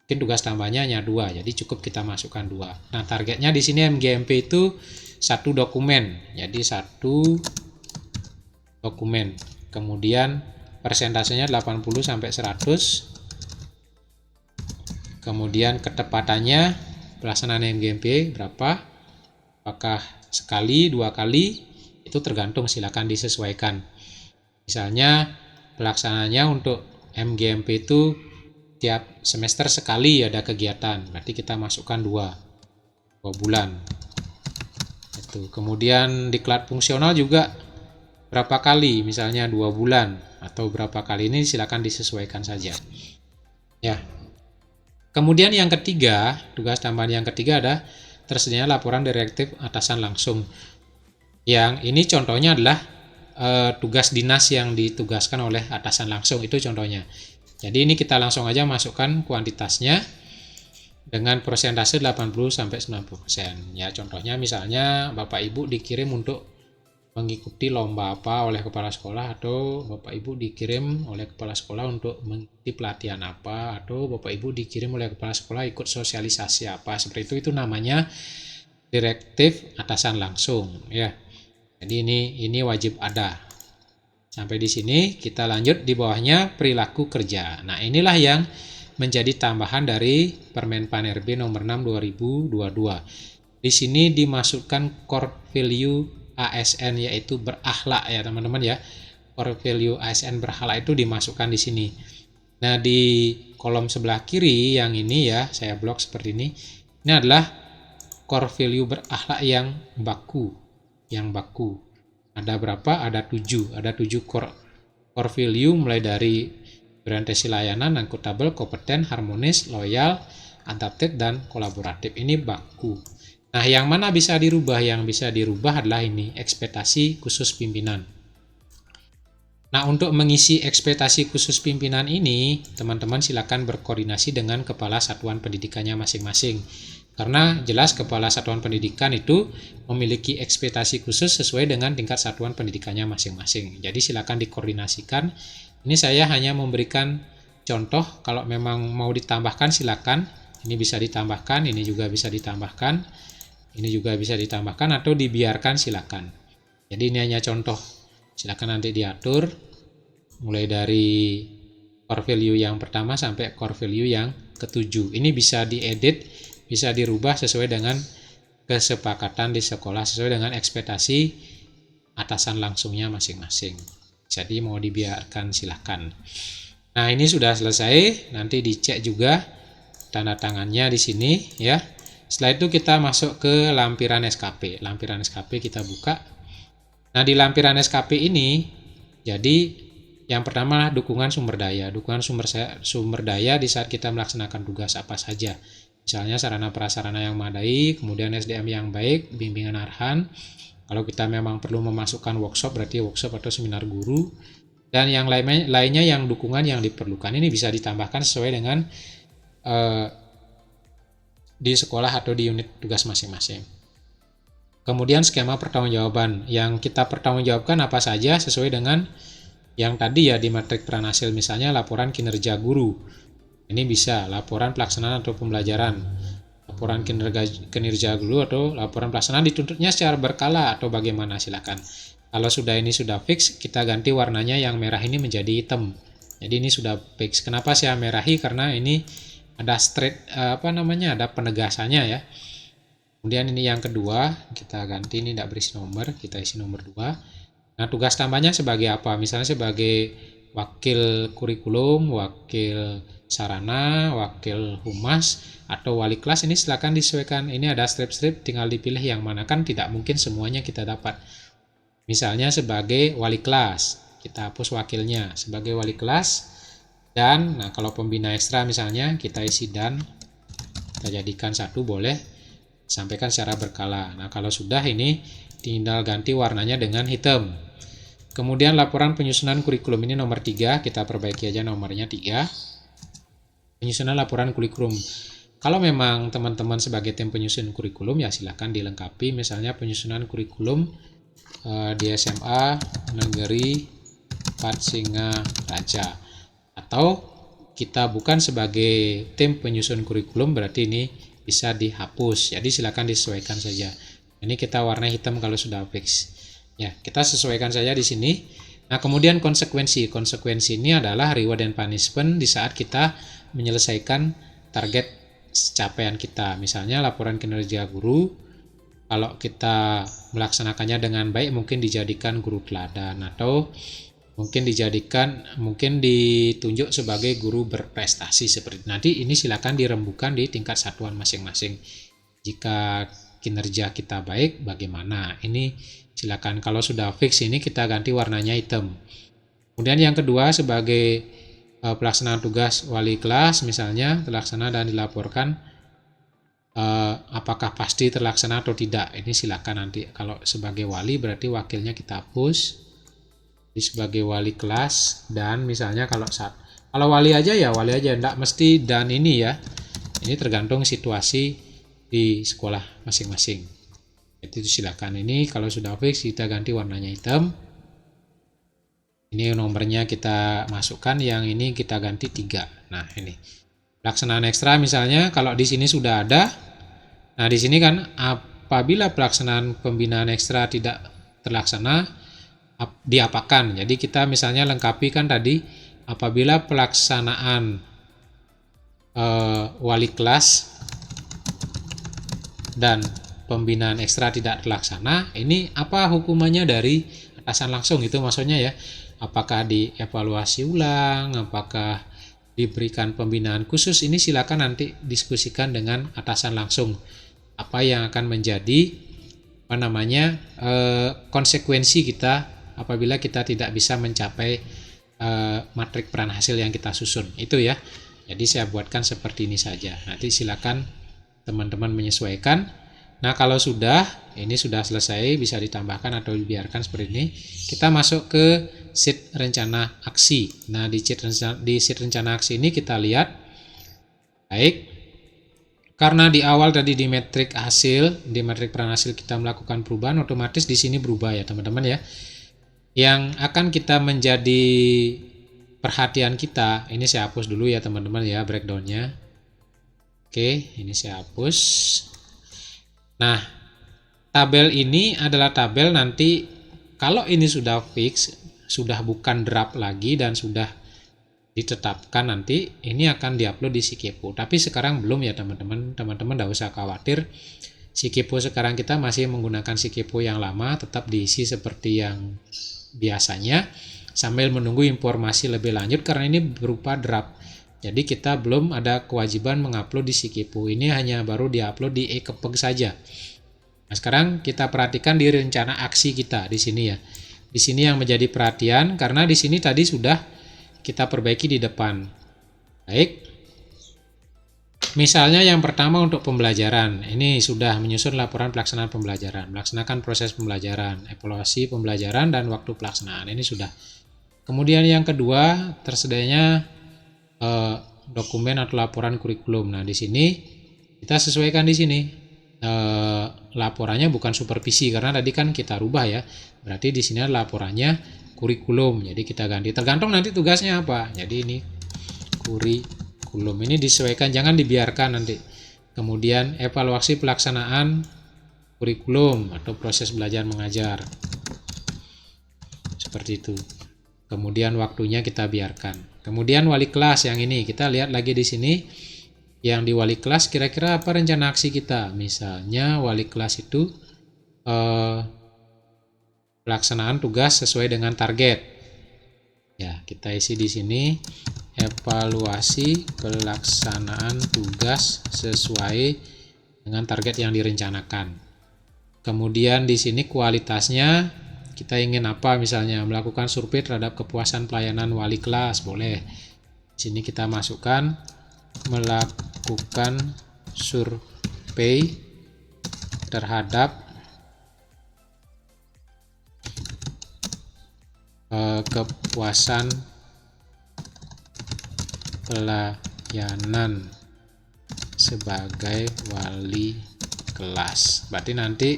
Mungkin tugas tambahnya hanya 2, jadi cukup kita masukkan 2. Nah, targetnya di sini MGMP itu 1 dokumen. Jadi 1 dokumen. Kemudian persentasenya 80 sampai 100. Kemudian ketepatannya pelaksanaan MGMP berapa? Apakah sekali, 2 kali, itu tergantung, silakan disesuaikan. Misalnya pelaksanaannya untuk MGMP itu tiap semester sekali ada kegiatan, berarti kita masukkan 2 bulan. Itu. Kemudian diklat fungsional juga berapa kali, misalnya 2 bulan atau berapa kali, ini silakan disesuaikan saja. Ya. Kemudian yang ketiga, tugas tambahan yang ketiga ada tersedia laporan direktif atasan langsung. Yang ini contohnya adalah tugas dinas yang ditugaskan oleh atasan langsung, itu contohnya. Jadi ini kita langsung aja masukkan kuantitasnya dengan persentase 80-90%. Ya, contohnya misalnya Bapak Ibu dikirim untuk mengikuti lomba apa oleh kepala sekolah, atau Bapak Ibu dikirim oleh kepala sekolah untuk mengikuti pelatihan apa, atau Bapak Ibu dikirim oleh kepala sekolah ikut sosialisasi apa, seperti itu namanya direktif atasan langsung, ya. Jadi ini wajib ada. Sampai di sini kita lanjut di bawahnya perilaku kerja. Nah, inilah yang menjadi tambahan dari Permen PAN RB nomor 6 2022. Di sini dimasukkan core value ASN, yaitu berakhlak ya teman-teman ya. Core value ASN berakhlak itu dimasukkan di sini. Nah, di kolom sebelah kiri yang ini ya, saya blok seperti ini. Ini adalah core value berakhlak yang baku. Ada berapa? Ada 7. Ada 7 core value, mulai dari berorientasi layanan, akuntabel, kompeten, harmonis, loyal, adaptif, dan kolaboratif. Ini baku. Nah, yang mana bisa dirubah? Yang bisa dirubah adalah ini, ekspektasi khusus pimpinan. Nah, untuk mengisi ekspektasi khusus pimpinan ini, teman-teman silakan berkoordinasi dengan kepala satuan pendidikannya masing-masing. Karena jelas kepala satuan pendidikan itu memiliki ekspektasi khusus sesuai dengan tingkat satuan pendidikannya masing-masing. Jadi silakan dikoordinasikan. Ini saya hanya memberikan contoh, kalau memang mau ditambahkan silakan. Ini bisa ditambahkan, ini juga bisa ditambahkan. Ini juga bisa ditambahkan atau dibiarkan, silakan. Jadi ini hanya contoh. Silakan nanti diatur mulai dari core value yang pertama sampai core value yang ketujuh. Ini bisa diedit, bisa dirubah sesuai dengan kesepakatan di sekolah, sesuai dengan ekspektasi atasan langsungnya masing-masing. Jadi mau dibiarkan silakan. Nah, ini sudah selesai. Nanti dicek juga tanda tangannya di sini ya. Setelah itu kita masuk ke lampiran SKP. Lampiran SKP kita buka. Nah, di lampiran SKP ini, jadi yang pertama dukungan sumber daya. Dukungan sumber daya di saat kita melaksanakan tugas apa saja. Misalnya sarana prasarana yang memadai, kemudian SDM yang baik, bimbingan arahan. Kalau kita memang perlu memasukkan workshop, berarti workshop atau seminar guru. Dan yang lainnya yang dukungan yang diperlukan ini bisa ditambahkan sesuai dengan di sekolah atau di unit tugas masing-masing. Kemudian skema pertanggungjawaban. Yang kita pertanggungjawabkan apa saja sesuai dengan yang tadi ya di matrik Pranasil, misalnya laporan kinerja guru. Ini bisa laporan pelaksanaan atau pembelajaran, laporan kinerja guru atau laporan pelaksanaan dituntutnya secara berkala atau bagaimana, silakan. Kalau ini sudah fix, kita ganti warnanya yang merah ini menjadi hitam. Jadi ini sudah fix. Kenapa saya merahi? Karena ini ada ada penegasannya ya. Kemudian ini yang kedua, kita ganti, ini tidak berisi nomor, kita isi nomor 2. Nah, tugas tambahnya sebagai apa? Misalnya sebagai wakil kurikulum, wakil sarana, wakil humas, atau wali kelas, ini silakan disesuaikan. Ini ada strip-strip, tinggal dipilih yang mana, kan tidak mungkin semuanya kita dapat. Misalnya sebagai wali kelas, kita hapus wakilnya sebagai wali kelas. Dan, nah kalau pembina ekstra misalnya, kita isi dan, kita jadikan 1 boleh, sampaikan secara berkala. Nah kalau sudah ini, tinggal ganti warnanya dengan hitam. Kemudian laporan penyusunan kurikulum ini nomor 3, kita perbaiki aja nomornya 3. Penyusunan laporan kurikulum. Kalau memang teman-teman sebagai tim penyusun kurikulum ya silahkan dilengkapi, misalnya penyusunan kurikulum di SMA Negeri Patsingaraja. Atau kita bukan sebagai tim penyusun kurikulum, berarti ini bisa dihapus. Jadi silakan disesuaikan saja. Ini kita warna hitam kalau sudah fix. Ya, kita sesuaikan saja di sini. Nah, kemudian konsekuensi. Konsekuensi ini adalah reward and punishment di saat kita menyelesaikan target capaian kita. Misalnya laporan kinerja guru, kalau kita melaksanakannya dengan baik mungkin dijadikan guru teladan, atau mungkin ditunjuk sebagai guru berprestasi seperti nanti. Ini silakan dirembukan di tingkat satuan masing-masing. Jika kinerja kita baik, bagaimana? Ini silakan. Kalau sudah fix ini kita ganti warnanya hitam. Kemudian yang kedua sebagai pelaksanaan tugas wali kelas, misalnya terlaksana dan dilaporkan, apakah pasti terlaksana atau tidak. Ini silakan nanti. Kalau sebagai wali berarti wakilnya kita hapus. Jadi sebagai wali kelas, dan misalnya kalau wali aja ya wali aja, enggak mesti dan ini ya. Ini tergantung situasi di sekolah masing-masing. Itu silakan. Ini kalau sudah fix kita ganti warnanya hitam. Ini nomornya kita masukkan, yang ini kita ganti 3. Nah, ini. Pelaksanaan ekstra misalnya kalau di sini sudah ada. Nah, di sini kan apabila pelaksanaan pembinaan ekstra tidak terlaksana, diapakan. Jadi kita misalnya lengkapi kan tadi, apabila pelaksanaan wali kelas dan pembinaan ekstra tidak terlaksana, ini apa hukumannya dari atasan langsung, itu maksudnya ya. Apakah dievaluasi ulang, apakah diberikan pembinaan khusus, ini silakan nanti diskusikan dengan atasan langsung. Apa yang akan menjadi konsekuensi kita apabila kita tidak bisa mencapai matrik peran hasil yang kita susun. Itu ya. Jadi saya buatkan seperti ini saja. Nanti silakan teman-teman menyesuaikan. Nah, kalau ini sudah selesai, bisa ditambahkan atau dibiarkan seperti ini. Kita masuk ke sheet rencana aksi. Nah, di sheet rencana aksi ini kita lihat, baik, karena di awal tadi di matrik peran hasil kita melakukan perubahan, otomatis di sini berubah ya teman-teman ya. Yang akan kita menjadi perhatian kita, ini saya hapus dulu ya teman-teman ya breakdownnya. Oke, ini saya hapus. Nah, tabel ini adalah tabel nanti kalau ini sudah fix, sudah bukan draft lagi dan sudah ditetapkan, nanti ini akan diupload di Sikepo. Tapi sekarang belum ya teman-teman. Teman-teman tidak usah khawatir. Sikepo sekarang kita masih menggunakan Sikepo yang lama, tetap diisi seperti yang biasanya sambil menunggu informasi lebih lanjut karena ini berupa draft. Jadi kita belum ada kewajiban mengupload di Sikepo. Ini hanya baru diupload di e-kepeg saja. Nah, sekarang kita perhatikan di rencana aksi kita di sini ya. Di sini yang menjadi perhatian karena di sini tadi sudah kita perbaiki di depan. Baik. Misalnya yang pertama untuk pembelajaran, ini sudah menyusun laporan pelaksanaan pembelajaran, melaksanakan proses pembelajaran, evaluasi pembelajaran, dan waktu pelaksanaan, ini sudah. Kemudian yang kedua, tersedianya dokumen atau laporan kurikulum. Nah, di sini kita sesuaikan di sini. Laporannya bukan supervisi karena tadi kan kita rubah ya. Berarti di sini laporannya kurikulum. Jadi kita ganti. Tergantung nanti tugasnya apa. Jadi ini kurikulum. Ini disesuaikan, jangan dibiarkan nanti. Kemudian evaluasi pelaksanaan kurikulum atau proses belajar mengajar. Seperti itu. Kemudian waktunya kita biarkan. Kemudian wali kelas yang ini kita lihat lagi di sini. Yang di wali kelas kira-kira apa rencana aksi kita? Misalnya wali kelas itu pelaksanaan tugas sesuai dengan target. Ya, kita isi di sini evaluasi pelaksanaan tugas sesuai dengan target yang direncanakan. Kemudian di sini kualitasnya kita ingin apa, misalnya melakukan survei terhadap kepuasan pelayanan wali kelas, boleh. Di sini kita masukkan melakukan survei terhadap kepuasan pelayanan sebagai wali kelas. Berarti nanti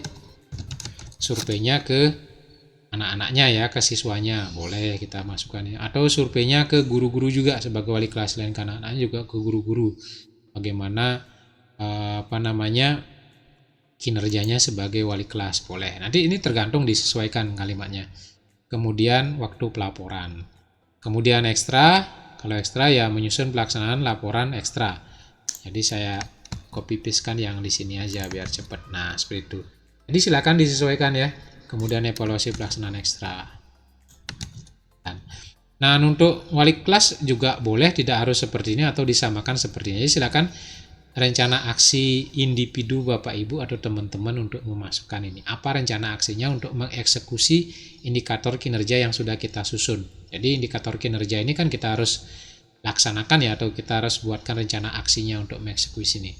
surveinya ke anak-anaknya ya, ke siswanya, boleh kita masukkan ya. Atau surveinya ke guru-guru juga sebagai wali kelas, selain ke anak-anaknya juga ke guru-guru. Bagaimana kinerjanya sebagai wali kelas, boleh. Nanti ini tergantung disesuaikan kalimatnya. Kemudian waktu pelaporan. Kemudian ekstra, kalau ekstra ya menyusun pelaksanaan laporan ekstra. Jadi saya copy paste-kan yang di sini aja biar cepat. Nah, seperti itu. Jadi silakan disesuaikan ya. Kemudian evaluasi pelaksanaan ekstra. Nah, untuk wali kelas juga boleh tidak harus seperti ini atau disamakan seperti ini. Jadi silakan rencana aksi individu Bapak Ibu atau teman-teman untuk memasukkan ini. Apa rencana aksinya untuk mengeksekusi indikator kinerja yang sudah kita susun. Jadi indikator kinerja ini kan kita harus laksanakan ya, atau kita harus buatkan rencana aksinya untuk mengeksekusi ini.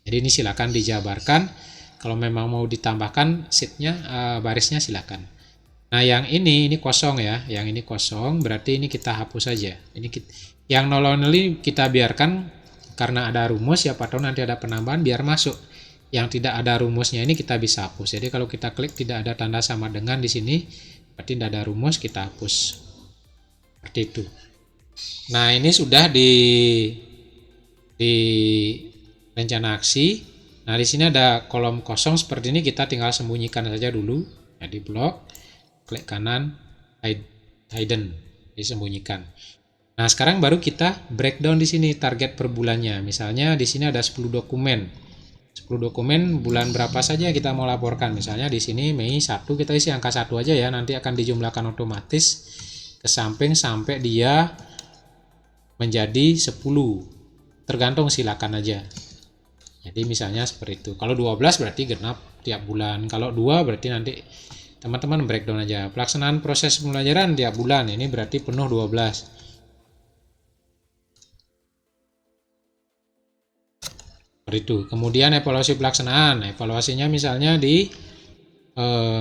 Jadi ini silakan dijabarkan. Kalau memang mau ditambahkan sheetnya, barisnya silakan. Nah, yang ini kosong ya. Yang ini kosong, berarti ini kita hapus saja. Yang nol ini kita biarkan karena ada rumus, siapa tahu nanti ada penambahan biar masuk. Yang tidak ada rumusnya ini kita bisa hapus. Jadi kalau kita klik tidak ada tanda sama dengan di sini, berarti tidak ada rumus, kita hapus. Seperti itu. Nah, ini sudah di rencana aksi. Nah, di sini ada kolom kosong seperti ini, kita tinggal sembunyikan saja dulu. Jadi blok, klik kanan, hidden, disembunyikan. Nah, sekarang baru kita breakdown di sini target per bulannya. Misalnya di sini ada 10 dokumen. 10 dokumen bulan berapa saja kita mau laporkan. Misalnya di sini Mei 1, kita isi angka 1 aja ya, nanti akan dijumlahkan otomatis ke samping sampai dia menjadi 10. Tergantung, silakan aja. Jadi misalnya seperti itu. Kalau 12 berarti genap tiap bulan. Kalau 2 berarti nanti teman-teman breakdown aja. Pelaksanaan proses pembelajaran tiap bulan. Ini berarti penuh 12. Seperti itu. Kemudian evaluasi pelaksanaan. Evaluasinya misalnya di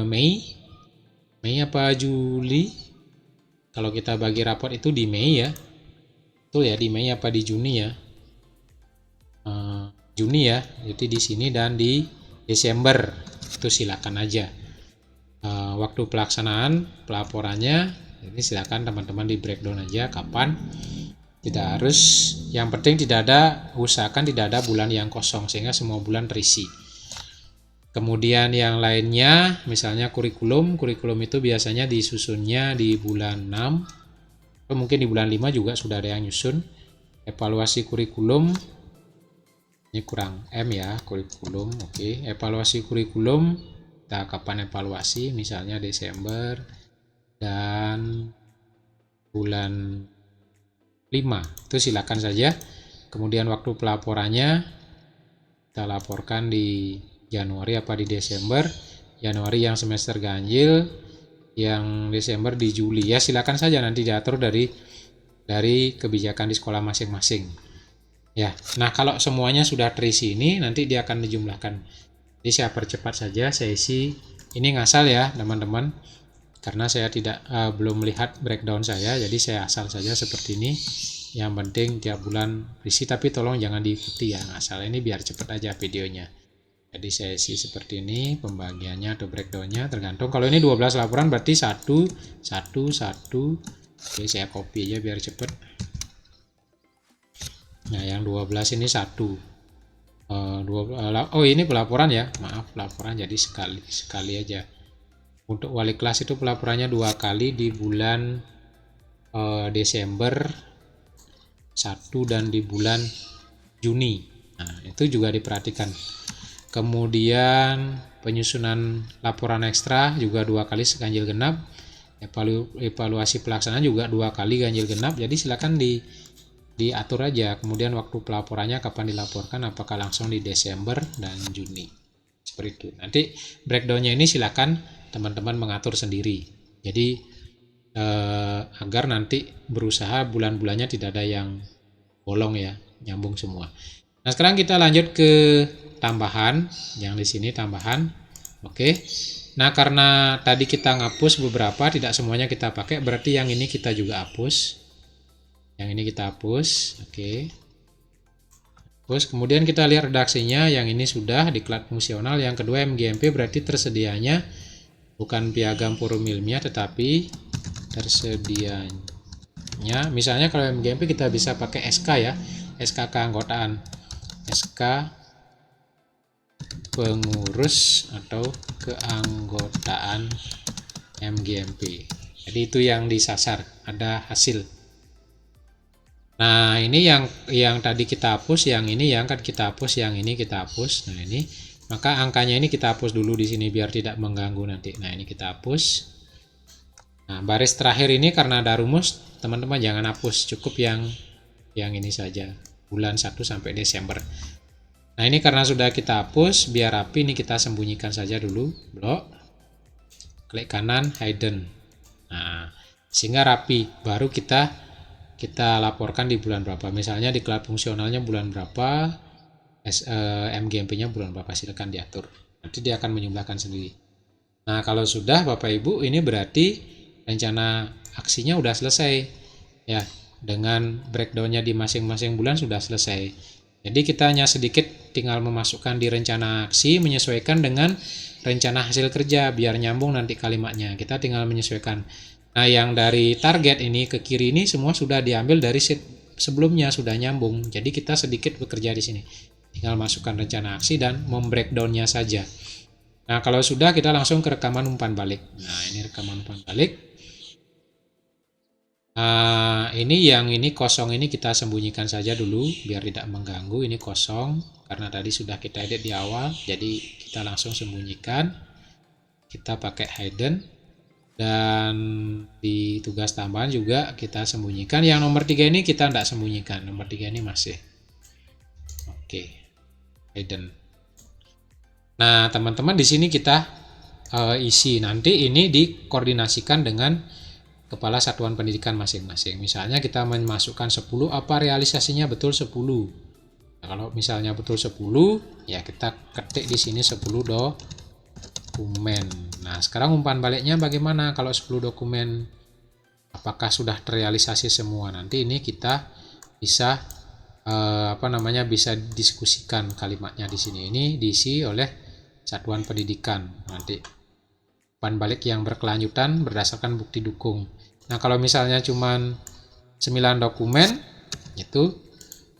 Mei apa Juli. Kalau kita bagi raport itu di Mei ya. Betul ya, di Mei apa di Juni ya. Juni ya, jadi di sini dan di Desember itu silakan aja. Waktu pelaksanaan pelaporannya ini silakan teman-teman di breakdown aja kapan, tidak harus, yang penting tidak ada, usahakan tidak ada bulan yang kosong sehingga semua bulan terisi. Kemudian yang lainnya misalnya kurikulum itu biasanya disusunnya di bulan 6 atau mungkin di bulan 5 juga sudah ada yang nyusun. Evaluasi kurikulum ini kurang M ya, kurikulum. Oke. Evaluasi kurikulum, kita kapan evaluasi, misalnya Desember dan bulan 5, itu silakan saja. Kemudian waktu pelaporannya kita laporkan di Januari apa di Desember. Januari yang semester ganjil, yang Desember di Juli ya, silakan saja nanti diatur dari kebijakan di sekolah masing-masing. Ya, nah kalau semuanya sudah terisi ini, nanti dia akan dijumlahkan. Jadi saya percepat saja, saya isi. Ini ngasal ya teman-teman, karena saya belum melihat breakdown saya, jadi saya asal saja seperti ini. Yang penting tiap bulan berisi, tapi tolong jangan diikuti ya ngasal ini, biar cepet aja videonya. Jadi saya isi seperti ini pembagiannya atau breakdownnya, tergantung. Kalau ini 12 laporan berarti 1, 1, 1. Oke, saya copy aja biar cepet. Nah, yang 12 ini 1. Oh, ini pelaporan ya. Maaf, pelaporan jadi sekali aja. Untuk wali kelas itu pelaporannya 2 kali di bulan Desember 1 dan di bulan Juni. Nah, itu juga diperhatikan. Kemudian penyusunan laporan ekstra juga 2 kali ganjil genap. Evaluasi pelaksanaan juga 2 kali ganjil genap. Jadi silakan diatur aja. Kemudian waktu pelaporannya kapan dilaporkan, apakah langsung di Desember dan Juni. Seperti itu. Nanti breakdownnya ini silakan teman-teman mengatur sendiri. Jadi agar nanti berusaha bulan-bulannya tidak ada yang bolong ya, nyambung semua. Nah, sekarang kita lanjut ke tambahan, yang di sini tambahan. Oke. Nah, karena tadi kita ngapus beberapa, tidak semuanya kita pakai, berarti yang ini kita juga hapus. Yang ini kita hapus. Oke. Terus kemudian kita lihat redaksinya, yang ini sudah diklat fungsional. Yang kedua MGMP berarti tersedianya bukan piagam forum ilmiah, tetapi tersedianya, misalnya kalau MGMP kita bisa pakai SK ya, SK keanggotaan, SK pengurus atau keanggotaan MGMP. Jadi itu yang disasar, ada hasil. Nah, ini yang tadi kita hapus, yang ini yang kan kita hapus, yang ini kita hapus. Nah, ini maka angkanya ini kita hapus dulu di sini biar tidak mengganggu nanti. Nah, ini kita hapus. Nah, baris terakhir ini karena ada rumus, teman-teman jangan hapus, cukup yang ini saja, bulan 1 sampai Desember. Nah, ini karena sudah kita hapus, biar rapi ini kita sembunyikan saja dulu, blok, klik kanan, hidden. Nah, sehingga rapi, baru kita laporkan di bulan berapa. Misalnya diklat fungsionalnya bulan berapa, MGMP-nya bulan berapa, silakan diatur. Nanti dia akan menjumlahkan sendiri. Nah, kalau sudah Bapak Ibu, ini berarti rencana aksinya udah selesai ya, dengan breakdownnya di masing-masing bulan sudah selesai. Jadi kita hanya sedikit tinggal memasukkan di rencana aksi, menyesuaikan dengan rencana hasil kerja biar nyambung nanti kalimatnya. Kita tinggal menyesuaikan. Nah, yang dari target ini ke kiri ini semua sudah diambil dari sheet sebelumnya, sudah nyambung. Jadi kita sedikit bekerja di sini. Tinggal masukkan rencana aksi dan membreakdownnya saja. Nah, kalau sudah kita langsung ke rekaman umpan balik. Nah, ini rekaman umpan balik. Ini yang ini kosong, ini kita sembunyikan saja dulu biar tidak mengganggu. Ini kosong karena tadi sudah kita edit di awal, jadi kita langsung sembunyikan. Kita pakai hidden, dan di tugas tambahan juga kita sembunyikan. Yang nomor 3 ini kita tidak sembunyikan, nomor 3 ini masih oke, hidden. Nah, teman-teman di sini kita isi, nanti ini dikoordinasikan dengan kepala satuan pendidikan masing-masing. Misalnya kita memasukkan 10, apa realisasinya betul 10. Nah, kalau misalnya betul 10, ya kita ketik di sini 10 dokumen. Nah, sekarang umpan baliknya bagaimana kalau 10 dokumen? Apakah sudah terrealisasi semua? Nanti ini kita bisa bisa diskusikan kalimatnya di sini. Ini diisi oleh satuan pendidikan. Nanti umpan balik yang berkelanjutan berdasarkan bukti dukung. Nah, kalau misalnya cuman 9 dokumen itu,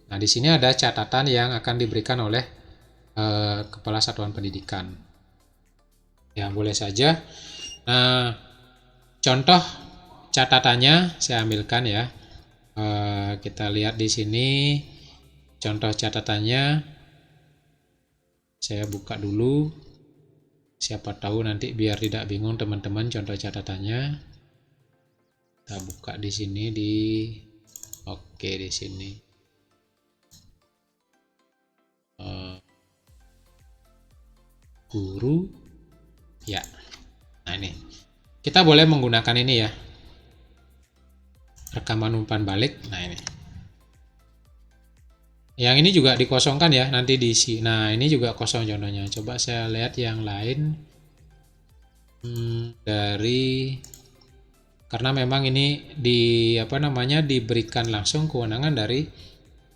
nah di sini ada catatan yang akan diberikan oleh kepala satuan pendidikan. Ya, boleh saja. Nah, contoh catatannya saya ambilkan ya. Kita lihat di sini contoh catatannya. Saya buka dulu. Siapa tahu nanti biar tidak bingung teman-teman contoh catatannya. Kita buka di sini oke, di sini. Guru ya. Nah, ini kita boleh menggunakan ini ya, rekaman umpan balik. Nah, ini Yang ini juga dikosongkan ya, nanti diisi. Nah, ini juga kosong contohnya. Coba saya lihat yang lain. Dari karena memang ini diberikan langsung kewenangan dari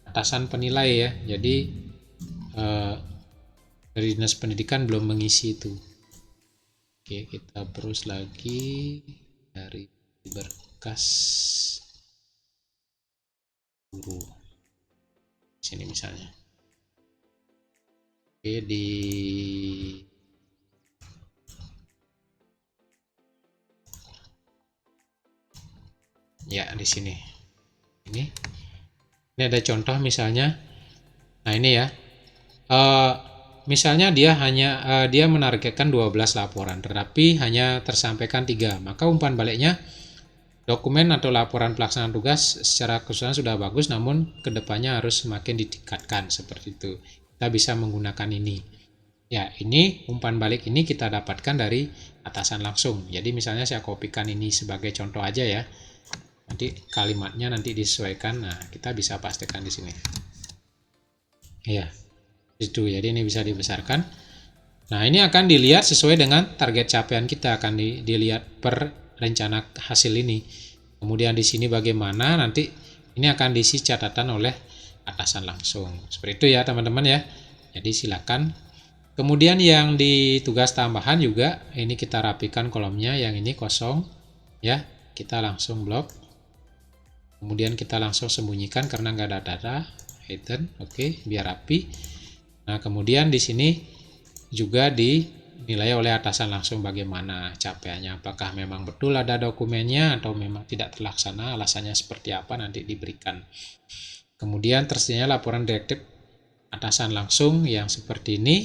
atasan penilai ya. Jadi dari Dinas Pendidikan belum mengisi itu. Oke, kita terus lagi dari berkas guru. Sini misalnya. Oke, di sini. Ini ada contoh misalnya. Nah, ini ya. Misalnya dia menargetkan 12 laporan, tetapi hanya tersampaikan 3. Maka umpan baliknya, dokumen atau laporan pelaksanaan tugas secara keseluruhan sudah bagus, namun kedepannya harus semakin ditingkatkan, seperti itu. Kita bisa menggunakan ini. Ya, ini umpan balik ini kita dapatkan dari atasan langsung. Jadi misalnya saya kopikan ini sebagai contoh aja ya. Nanti kalimatnya nanti disesuaikan. Nah, kita bisa pastikan di sini. Ya, itu. Jadi ini bisa dibesarkan. Nah, ini akan dilihat sesuai dengan target capaian kita, akan dilihat per rencana hasil ini. Kemudian di sini bagaimana nanti ini akan diisi catatan oleh atasan langsung. Seperti itu ya teman-teman ya. Jadi silakan. Kemudian yang di tugas tambahan juga ini kita rapikan kolomnya, yang ini kosong ya. Kita langsung blok. Kemudian kita langsung sembunyikan karena nggak ada data. Hidden, oke, biar rapi. Nah, kemudian di sini juga dinilai oleh atasan langsung bagaimana capaiannya. Apakah memang betul ada dokumennya atau memang tidak terlaksana, alasannya seperti apa nanti diberikan. Kemudian tersedia laporan direktif atasan langsung yang seperti ini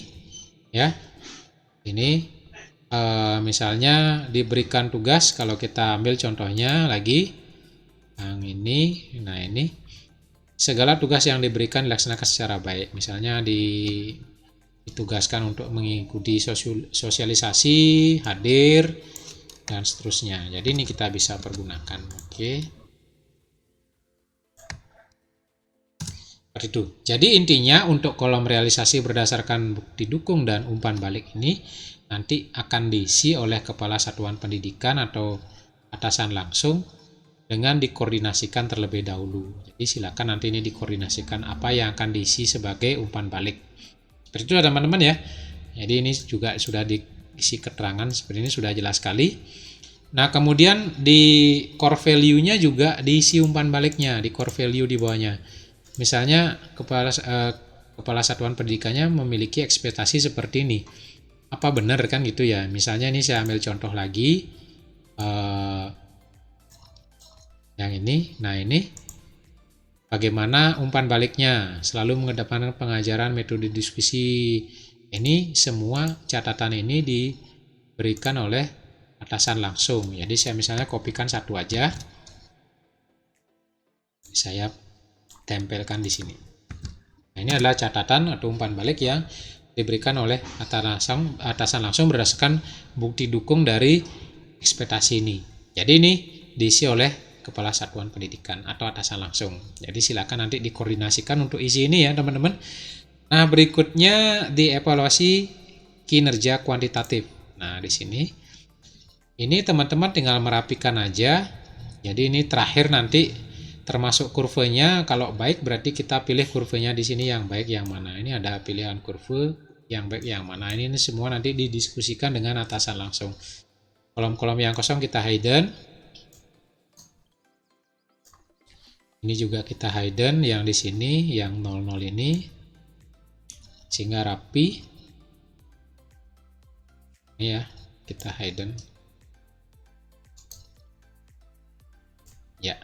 ya. Ini misalnya diberikan tugas, kalau kita ambil contohnya lagi yang ini. Nah, ini segala tugas yang diberikan dilaksanakan secara baik. Misalnya ditugaskan untuk mengikuti sosialisasi, hadir, dan seterusnya. Jadi ini kita bisa pergunakan. Oke. Seperti itu. Jadi intinya untuk kolom realisasi berdasarkan bukti dukung dan umpan balik ini nanti akan diisi oleh Kepala Satuan Pendidikan atau atasan langsung dengan dikoordinasikan terlebih dahulu. Jadi silakan nanti ini dikoordinasikan apa yang akan diisi sebagai umpan balik. Seperti itu teman-teman ya. Jadi ini juga sudah diisi keterangan seperti ini, sudah jelas sekali. Nah, kemudian di core value-nya juga diisi umpan baliknya di core value di bawahnya. Misalnya kepala satuan pendidikannya memiliki ekspektasi seperti ini. Apa benar kan gitu ya? Misalnya ini saya ambil contoh lagi. Yang ini. Nah, ini bagaimana umpan baliknya? Selalu mengedepankan pengajaran metode diskusi. Ini semua catatan ini diberikan oleh atasan langsung. Jadi saya misalnya kopikan satu aja. Saya tempelkan di sini. Nah, ini adalah catatan atau umpan balik yang diberikan oleh atasan langsung berdasarkan bukti dukung dari ekspektasi ini. Jadi ini diisi oleh Kepala Satuan Pendidikan atau atasan langsung. Jadi silakan nanti dikoordinasikan untuk isi ini ya teman-teman. Nah, berikutnya dievaluasi kinerja kuantitatif. Nah, di sini ini teman-teman tinggal merapikan aja. Jadi ini terakhir nanti termasuk kurvanya. Kalau baik berarti kita pilih kurvanya di sini yang baik yang mana. Ini ada pilihan kurva yang baik yang mana. Ini semua nanti didiskusikan dengan atasan langsung. Kolom-kolom yang kosong kita hidden. Ini juga kita hidden yang di sini, yang 00 ini. Sehingga rapi. Ini ya, kita hidden. Ya.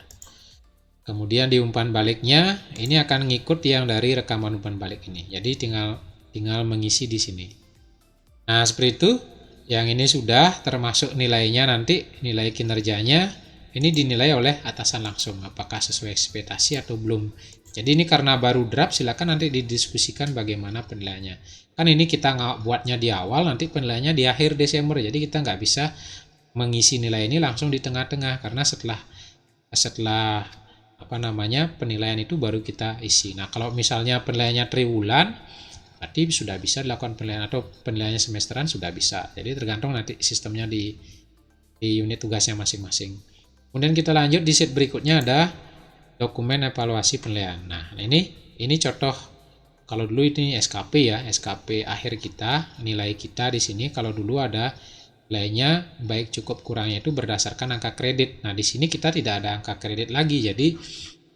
Kemudian di umpan baliknya ini akan ngikut yang dari rekaman umpan balik ini. Jadi tinggal mengisi di sini. Nah, seperti itu. Yang ini sudah termasuk nilainya nanti, nilai kinerjanya ini dinilai oleh atasan langsung apakah sesuai ekspektasi atau belum. Jadi ini karena baru draft, silakan nanti didiskusikan bagaimana penilaiannya. Kan ini kita buatnya di awal, nanti penilaiannya di akhir Desember. Jadi kita nggak bisa mengisi nilai ini langsung di tengah-tengah karena setelah penilaian itu baru kita isi. Nah, kalau misalnya penilaiannya triwulan, berarti sudah bisa dilakukan penilaian, atau penilaiannya semesteran sudah bisa. Jadi tergantung nanti sistemnya di unit tugasnya masing-masing. Kemudian kita lanjut di sheet berikutnya, ada dokumen evaluasi penilaian. Nah, ini contoh. Kalau dulu ini SKP ya, SKP akhir kita, nilai kita di sini. Kalau dulu ada nilainya baik cukup kurangnya itu berdasarkan angka kredit. Nah, di sini kita tidak ada angka kredit lagi. Jadi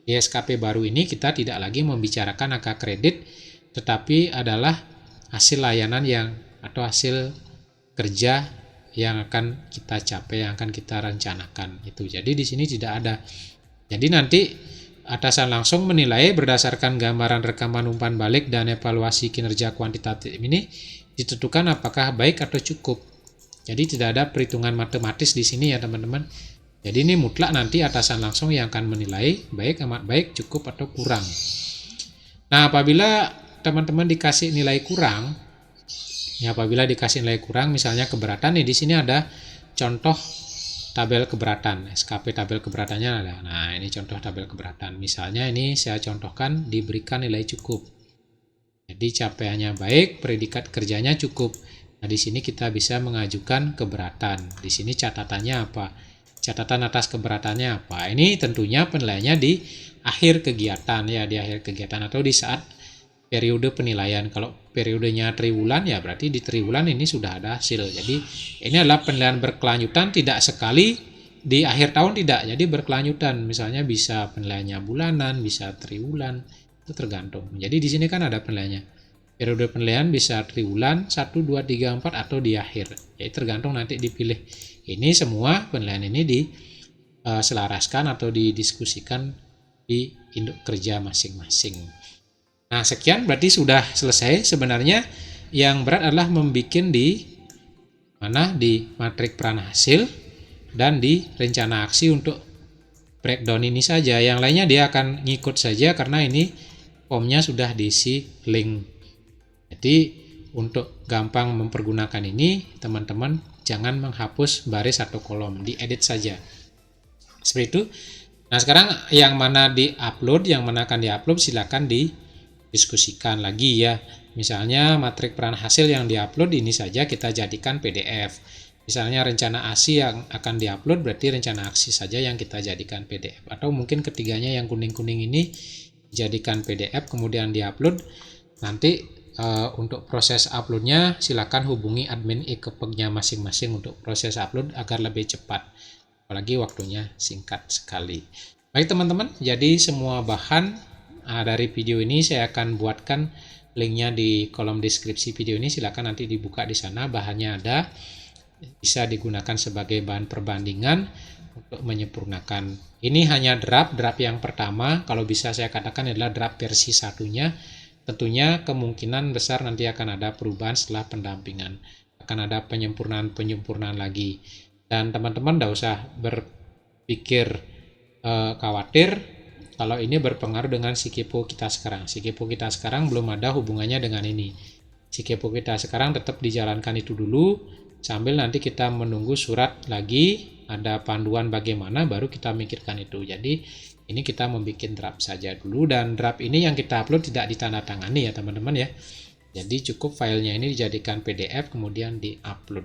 di SKP baru ini kita tidak lagi membicarakan angka kredit, tetapi adalah hasil layanan atau hasil kerja yang akan kita capai, yang akan kita rencanakan itu. Jadi di sini tidak ada. Jadi nanti atasan langsung menilai berdasarkan gambaran rekaman umpan balik dan evaluasi kinerja kuantitatif ini ditentukan apakah baik atau cukup. Jadi tidak ada perhitungan matematis di sini ya teman-teman. Jadi ini mutlak nanti atasan langsung yang akan menilai baik, amat baik, cukup atau kurang. Nah, apabila teman-teman dikasih nilai kurang, misalnya keberatan nih, di sini ada contoh tabel keberatan, SKP tabel keberatannya ada. Nah, ini contoh tabel keberatan. Misalnya ini saya contohkan diberikan nilai cukup. Jadi capaiannya baik, predikat kerjanya cukup. Nah, di sini kita bisa mengajukan keberatan. Di sini catatannya apa? Catatan atas keberatannya apa? Ini tentunya penilaiannya di akhir kegiatan ya, di akhir kegiatan atau di saat periode penilaian. Kalau periodenya triwulan ya berarti di triwulan ini sudah ada hasil. Jadi ini adalah penilaian berkelanjutan, tidak sekali di akhir tahun, tidak. Jadi berkelanjutan. Misalnya bisa penilaiannya bulanan, bisa triwulan, itu tergantung. Jadi di sini kan ada penilaiannya. Periode penilaian bisa triwulan, 1, 2, 3, 4 atau di akhir. Jadi tergantung nanti dipilih. Ini semua penilaian ini diselaraskan atau didiskusikan di induk kerja masing-masing. Nah, sekian berarti sudah selesai. Sebenarnya yang berat adalah membuat di matrik peran hasil dan di rencana aksi untuk breakdown ini saja. Yang lainnya dia akan ngikut saja karena ini formnya sudah diisi link. Jadi untuk gampang mempergunakan ini, teman-teman jangan menghapus baris atau kolom, diedit saja. Seperti itu. Nah, sekarang yang mana di-upload, yang mana akan di-upload silakan didiskusikan lagi ya. Misalnya matrik peran hasil yang di-upload ini saja kita jadikan PDF. Misalnya rencana aksi yang akan di-upload berarti rencana aksi saja yang kita jadikan PDF. Atau mungkin ketiganya yang kuning-kuning ini jadikan PDF kemudian di-upload. Nanti untuk proses uploadnya silakan hubungi admin IKEPEG-nya masing-masing untuk proses upload agar lebih cepat, apalagi waktunya singkat sekali. Baik teman-teman, jadi semua bahan dari video ini saya akan buatkan linknya di kolom deskripsi video ini. Silakan nanti dibuka di sana, bahannya ada, bisa digunakan sebagai bahan perbandingan untuk menyempurnakan. Ini hanya draft yang pertama, kalau bisa saya katakan adalah draft versi satunya. Tentunya kemungkinan besar nanti akan ada perubahan setelah pendampingan. Akan ada penyempurnaan lagi. Dan teman-teman tidak usah berpikir khawatir kalau ini berpengaruh dengan Sikepo kita sekarang. Sikepo kita sekarang belum ada hubungannya dengan ini. Sikepo kita sekarang tetap dijalankan itu dulu, sambil nanti kita menunggu surat lagi, ada panduan bagaimana, baru kita mikirkan itu. Jadi ini kita membuat draft saja dulu, dan draft ini yang kita upload tidak ditandatangani ya teman-teman ya. Jadi cukup filenya ini dijadikan PDF kemudian di-upload.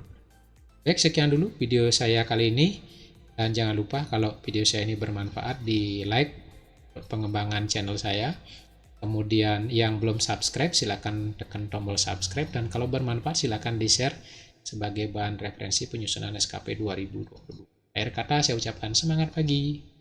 Baik, sekian dulu video saya kali ini, dan jangan lupa kalau video saya ini bermanfaat di like pengembangan channel saya. Kemudian yang belum subscribe silakan tekan tombol subscribe, dan kalau bermanfaat silakan di-share sebagai bahan referensi penyusunan SKP 2022. Akhir kata saya ucapkan semangat pagi.